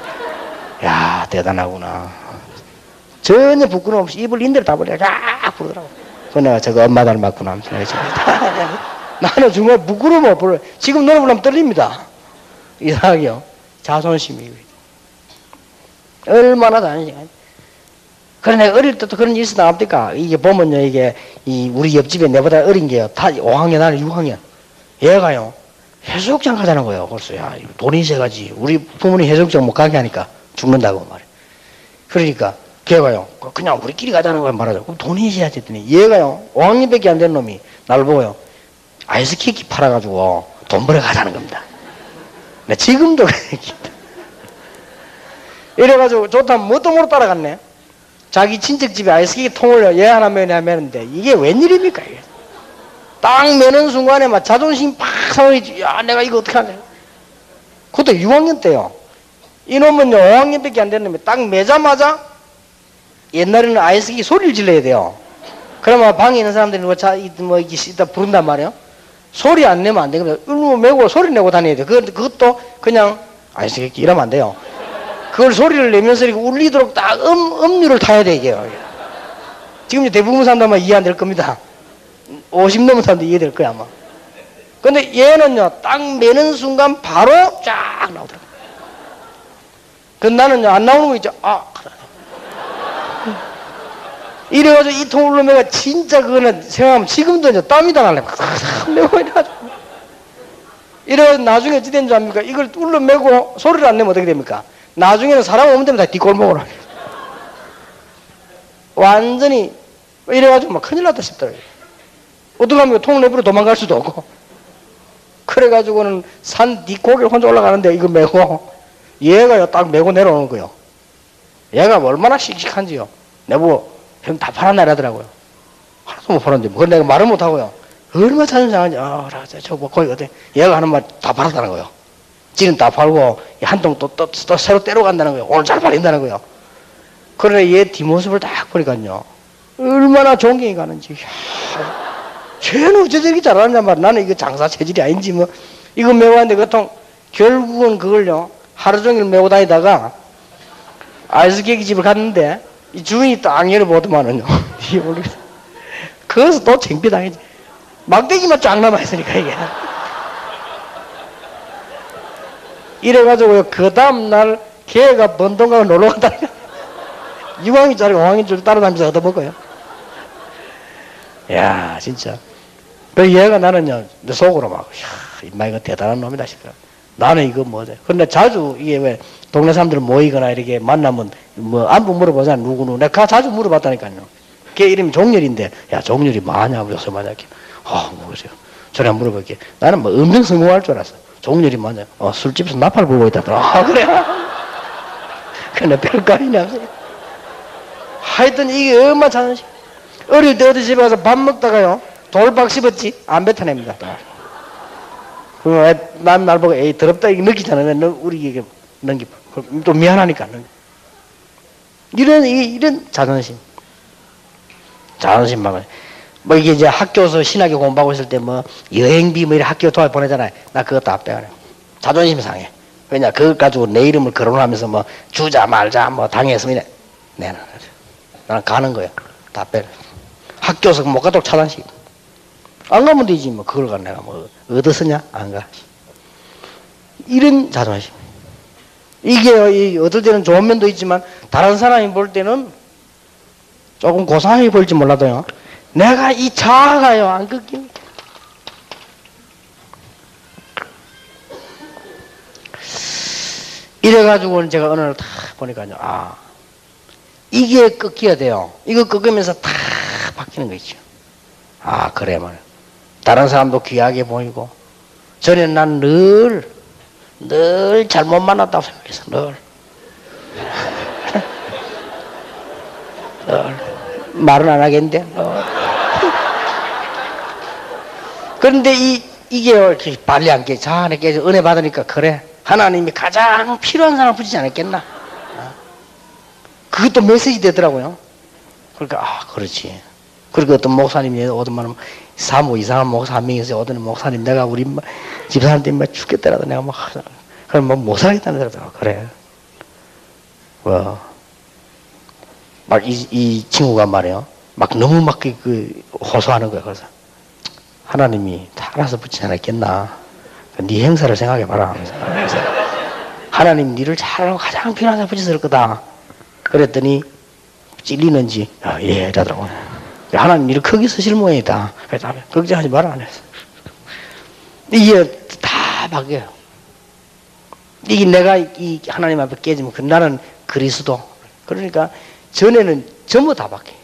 야 대단하구나. 전혀 부끄러움 없이 입을 입내를 다 벌리 쫙 부르더라고. 그 내가 저거 엄마 닮았구나. 나는 정말 부끄러움 없어. 지금 노래 부르면 떨립니다. 이상하게요. 자존심이 얼마나 자존심이. 그래 내가 어릴 때도 그런 일이 있어 나옵니까? 이게 보면요 이게 우리 옆집에 내보다 어린 게요 다 5학년 나는 6학년 얘가요 해수욕장 가자는 거예요. 그래서 야 돈이 세가지 우리 부모님 해수욕장 못 가게 하니까 죽는다고 말해. 그러니까 걔가요 그냥 우리끼리 가자는 거야 말하자. 그럼 돈이 있어야지 했더니 얘가요 5학년밖에 안 된 놈이 나를 보고요 아이스키키 팔아가지고 돈 벌어 가자는 겁니다. 나 지금도 이래가지고 좋다면 뭣도 모르고 따라갔네. 자기 친척집에 아이스키키 통을 얘 하나 매는데 이게 웬일입니까 이게. 딱 매는 순간에 막 자존심 팍 상하지. 야 내가 이거 어떻게 하냐. 그것도 6학년 때요. 이놈은요 5학년밖에 안 됐는데 딱 매자마자 옛날에는 아이스키키 소리를 질러야 돼요. 그러면 방에 있는 사람들이 뭐 이따 부른단 말이에요. 소리 안 내면 안 되거든요. 울고 매고 소리 내고 다녀야 돼요. 그것도 그냥 아이스키키 이러면 안 돼요. 그걸 소리를 내면서 이렇게 울리도록 딱 음률을 타야 돼 이게. 지금 대부분 사람들만 이해 안 될 겁니다. 50 넘은 사람도 이해될 거야 아마. 근데 얘는요 딱 매는 순간 바로 쫙 나오더라고. 그 나는요 안 나오는 거 있죠. 이래가지고 이 통으로 매가 진짜 그거는 생각하면 지금도 이제 땀이 다 날래. 매고 이래가지고. 이래가지고 나중에 어찌 된 줄 압니까? 이걸 울러 매고 소리를 안 내면 어떻게 됩니까? 나중에는 사람 오면 되면 다 뒷골목으로. 완전히 이래가지고 막 큰일 났다 싶더라고요. 어떡하면 통 내부로 도망갈 수도 없고. 그래가지고는 산 뒷고개를 혼자 올라가는데 이거 메고 얘가요 딱 메고 내려오는 거요. 얘가 얼마나 씩씩한지요. 내보고 형 다 팔아내라더라고요. 하나도 못 팔았는데 그걸 내가 말을 못하고요. 얼마나 자존심 상하지. 저 뭐 거기 어때. 얘가 하는 말 다 팔았다는 거요. 지는 다 팔고 한 통 또 새로 때려 간다는 거예요. 오늘 잘 팔린다는 거예요. 그러나 얘 뒷모습을 딱 보니까요. 얼마나 존경이 가는지. 쟤는 어째 저렇게 잘하냐 말. 나는 이거 장사 체질이 아닌지 뭐. 이거 메고 왔는데 그통 결국은 그걸요. 하루 종일 메고 다니다가 아이스케이크 집을 갔는데 이 주인이 딱 열어보더만은요. 거기서 또 창피당했지. 막대기만 쫙 남아있으니까 이게. 이래가지고요, 그 다음날 걔가 번동가고 놀러 간다니까. 6학년짜리 5학년짜리 따라다니면서 얻어먹어요. 야 진짜. 그 얘가 나는요, 내 속으로 막, 인마 이거 대단한 놈이다 싶어. 나는 이거 뭐지? 근데 자주 이게 왜 동네 사람들 모이거나 이렇게 만나면 뭐 안부 물어보잖아, 누구는. 내가 자주 물어봤다니까요. 걔 이름이 종렬인데, 야, 종렬이 뭐하냐, 요새 만약에. 모르세요. 저를 한번 물어볼게. 나는 뭐 엄청 성공할 줄 알았어. 종렬이 뭐냐? 술집에서 나팔 불고 있다더라. 그래. 근데 별거리냐 없어요. 하여튼 이게 얼마나 자존심. 어릴 때 어디 집에 가서 밥 먹다가요. 돌박 씹었지? 안 뱉어냅니다. 그 날 보고 에이 더럽다 이게 느끼잖아요. 우리 이게 넘기 또 미안하니까 이런 자존심. 자존심만 뭐 이게 이제 학교에서 신학교 공부하고 있을 때 뭐 여행비 뭐 이런 학교 도와 보내잖아요. 나 그거 다 빼요. 자존심 상해. 왜냐 그것 가지고 내 이름을 거론하면서 뭐 주자 말자 뭐 당했으면 내는 나는 가는 거야. 다 빼. 학교에서 못 가도록 차단시. 안 가면 되지 뭐 그걸 가 내가 뭐 얻었으냐 안 가. 이런 자존심. 이게 어떨 때는 좋은 면도 있지만 다른 사람이 볼 때는 조금 고상하게 볼지 몰라도요. 내가 이 자아가요 안 꺾이니까. 이래가지고는 제가 어느 날 딱 보니까요. 아 이게 꺾여야 돼요. 이거 꺾으면서 다 바뀌는 거 있죠. 아 그래 말이야. 다른 사람도 귀하게 보이고 전에는 난 늘 잘못 만났다고 생각했어. 늘 말은 안 하겠는데 그런데 이게 빨리 안 깨. 자 안에 깨져 은혜 받으니까 그래 하나님이 가장 필요한 사람을 붙이지 않았겠나. 그것도 메시지 되더라고요. 그러니까 아 그렇지. 그리고 어떤 목사님이 어떤 말은 사모 이상한 목사 한 명이 있어요. 어떤 목사님 내가 우리 집사람 때문에 죽겠더라도 내가 막 그럼 뭐 못 살겠다는 사람들 그래. 막 이 친구가 말이에요. 막 너무 막 호소하는 거야. 그래서 하나님이 다 알아서 붙이지 않았겠나. 네 행사를 생각해봐라. 그래서 하나님 니를 잘하고 가장 필요한 사람 붙였을 거다. 그랬더니 찔리는지 예 이러더라고요. 하나님 니를 크게 쓰실 모양이다. 그래서 걱정하지 마라 안 했어. 이게 다 바뀌어요. 이게 내가 이 하나님 앞에 깨지면 나는 그리스도. 그러니까 전에는 전부 다 바뀌어요.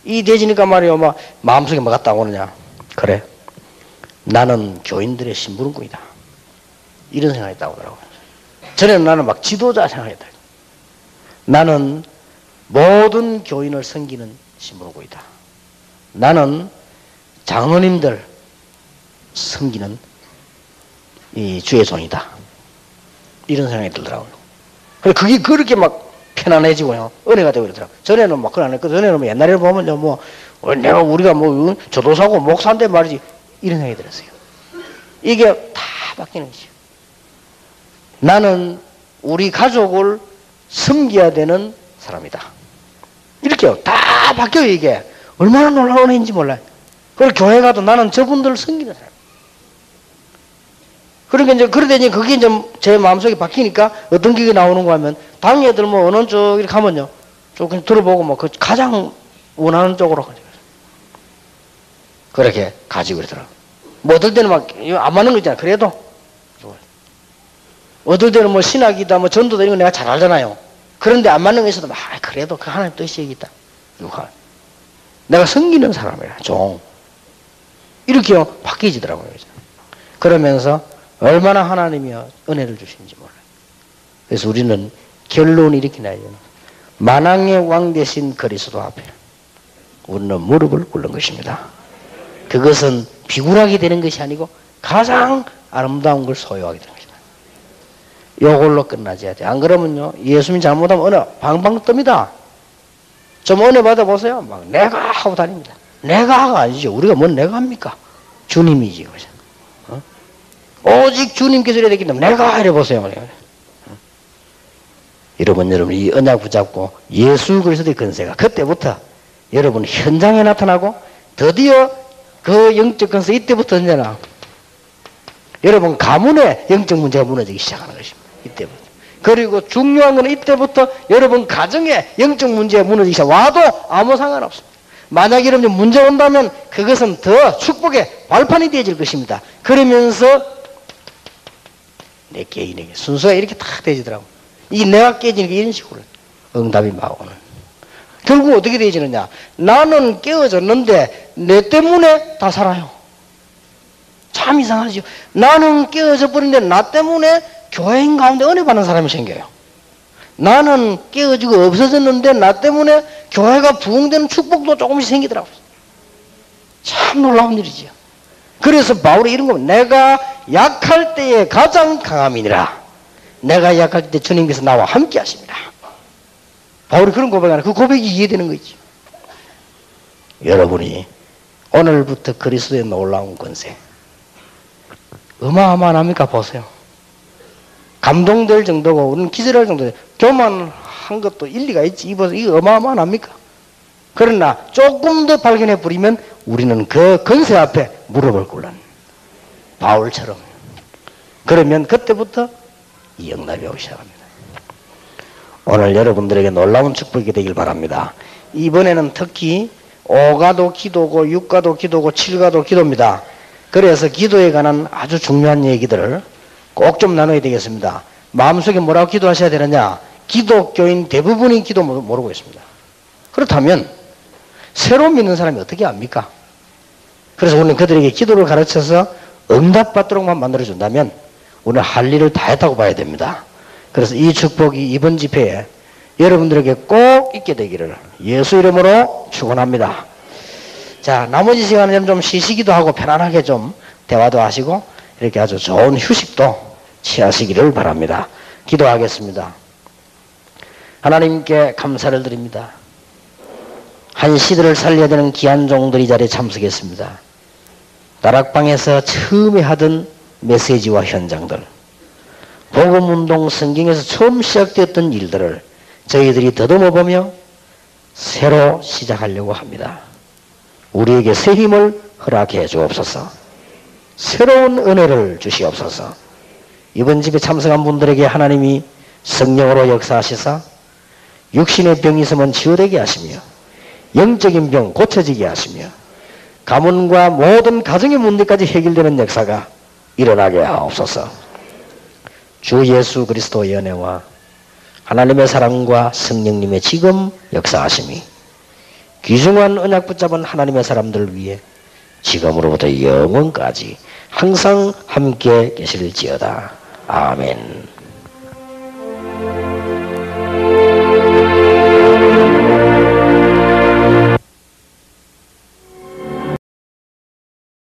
이 되지니까 말이요, 막 마음속에 뭐가 딱 오느냐. 그래, 나는 교인들의 심부름꾼이다. 이런 생각이 딱 오더라고요. 전에는 나는 막 지도자 생각했다. 나는 모든 교인을 섬기는 심부름꾼이다. 나는 장로님들 섬기는 이 주의 종이다. 이런 생각이 들더라고요. 그게 그렇게 막 편안해지고요. 은혜가 되고 그러더라고요. 전에는 막 그건 안 했고, 전에는 뭐 옛날에 보면요, 뭐, 우리가 뭐, 저도사고 목사인데 말이지. 이런 생각이 들었어요. 이게 다 바뀌는 거죠. 나는 우리 가족을 섬겨야 되는 사람이다. 이렇게요. 다 바뀌어요, 이게. 얼마나 놀라운 일인지 몰라요. 그리고 교회 가도 나는 저분들을 섬기는 사람. 그러니까 이제, 그러다 이제 그게 이제 제 마음속에 바뀌니까 어떤 게 나오는가 하면, 당애들 뭐 어느 쪽 이렇게 가면요. 조금 들어보고 뭐 그 가장 원하는 쪽으로 가지고. 그렇게 가지고 있더라고. 뭐 어떨 때는 막 안 맞는 거 있잖아. 그래도. 어떨 때는 뭐 신학이다, 뭐 전도다 이런 거 내가 잘 알잖아요. 그런데 안 맞는 거 있어도 막, 그래도 그 하나님 뜻이 여기 있다. 내가 섬기는 사람이야, 종. 이렇게 바뀌어지더라고요. 그러면서 얼마나 하나님이 은혜를 주시는지 몰라요. 그래서 우리는 결론이 이렇게 나야 돼요. 만왕의 왕 대신 그리스도 앞에 우리는 무릎을 꿇는 것입니다. 그것은 비굴하게 되는 것이 아니고 가장 아름다운 걸 소유하게 되는 것이다. 이걸로 끝나져야 돼. 안 그러면요, 예수님 잘못하면 은혜 방방 뜹니다. 좀 은혜 받아보세요. 막 내가 하고 다닙니다. 내가가 아니죠. 우리가 뭔 내가 합니까? 주님이지. 오직 주님께서 이래야 되기 때문에 내가 이래보세요. 여러분 이 언약 붙잡고 예수 그리스도의 권세가 그때부터 여러분 현장에 나타나고 드디어 그 영적 권세 이때부터 언제나 여러분 가문의 영적 문제가 무너지기 시작하는 것입니다. 이때부터. 그리고 중요한 건 이때부터 여러분 가정의 영적 문제가 무너지기 시작. 와도 아무 상관없습니다. 만약 여러분 문제 온다면 그것은 더 축복의 발판이 되어질 것입니다. 그러면서 내 개인에게 순서가 이렇게 딱 되어지더라고요. 이 내가 깨지는 게 이런 식으로 응답이 막 오는. 결국 어떻게 되어지느냐. 나는 깨어졌는데 내 때문에 다 살아요. 참 이상하죠. 나는 깨어져 버린데 나 때문에 교회인 가운데 은혜 받는 사람이 생겨요. 나는 깨어지고 없어졌는데 나 때문에 교회가 부흥되는 축복도 조금씩 생기더라고요. 참 놀라운 일이죠. 그래서 바울이 이런 겁니다. 내가 약할 때에 가장 강함이니라. 내가 약할 때 주님께서 나와 함께 하십니다. 바울이 그런 고백하는, 그 고백이 이해되는 거죠. 여러분이 오늘부터 그리스도의 놀라운 권세 어마어마합니까? 보세요. 감동될 정도고 우리는 기절할 정도. 교만한 것도 일리가 있지. 이거 어마어마합니까? 그러나 조금 더 발견해 버리면 우리는 그 권세 앞에 무릎을 꿇는 바울처럼. 그러면 그때부터 이 응답이 오기 시작합니다. 오늘 여러분들에게 놀라운 축복이 되길 바랍니다. 이번에는 특히 5가도 기도고 6가도 기도고 7가도 기도입니다. 그래서 기도에 관한 아주 중요한 얘기들을 꼭 좀 나눠야 되겠습니다. 마음속에 뭐라고 기도하셔야 되느냐? 기독교인 대부분이 기도 모르고 있습니다. 그렇다면 새로 믿는 사람이 어떻게 압니까? 그래서 우리는 그들에게 기도를 가르쳐서 응답받도록만 만들어준다면 우리는 할 일을 다 했다고 봐야 됩니다. 그래서 이 축복이 이번 집회에 여러분들에게 꼭 있게 되기를 예수 이름으로 축원합니다. 자, 나머지 시간은 좀 쉬시기도 하고 편안하게 좀 대화도 하시고 이렇게 아주 좋은 휴식도 취하시기를 바랍니다. 기도하겠습니다. 하나님께 감사를 드립니다. 한 시대를 살려야 되는 귀한 종들이 이 자리에 참석했습니다. 다락방에서 처음에 하던 메시지와 현장들, 복음운동 성경에서 처음 시작되었던 일들을 저희들이 더듬어 보며 새로 시작하려고 합니다. 우리에게 새 힘을 허락해 주옵소서. 새로운 은혜를 주시옵소서. 이번 집에 참석한 분들에게 하나님이 성령으로 역사하시사 육신의 병이 있으면 치유되게 하시며 영적인 병 고쳐지게 하시며 가문과 모든 가정의 문제까지 해결되는 역사가 일어나게 하옵소서. 주 예수 그리스도의 은혜와 하나님의 사랑과 성령님의 지금 역사하심이 귀중한 언약 붙잡은 하나님의 사람들을 위해 지금으로부터 영원까지 항상 함께 계실지어다. 아멘.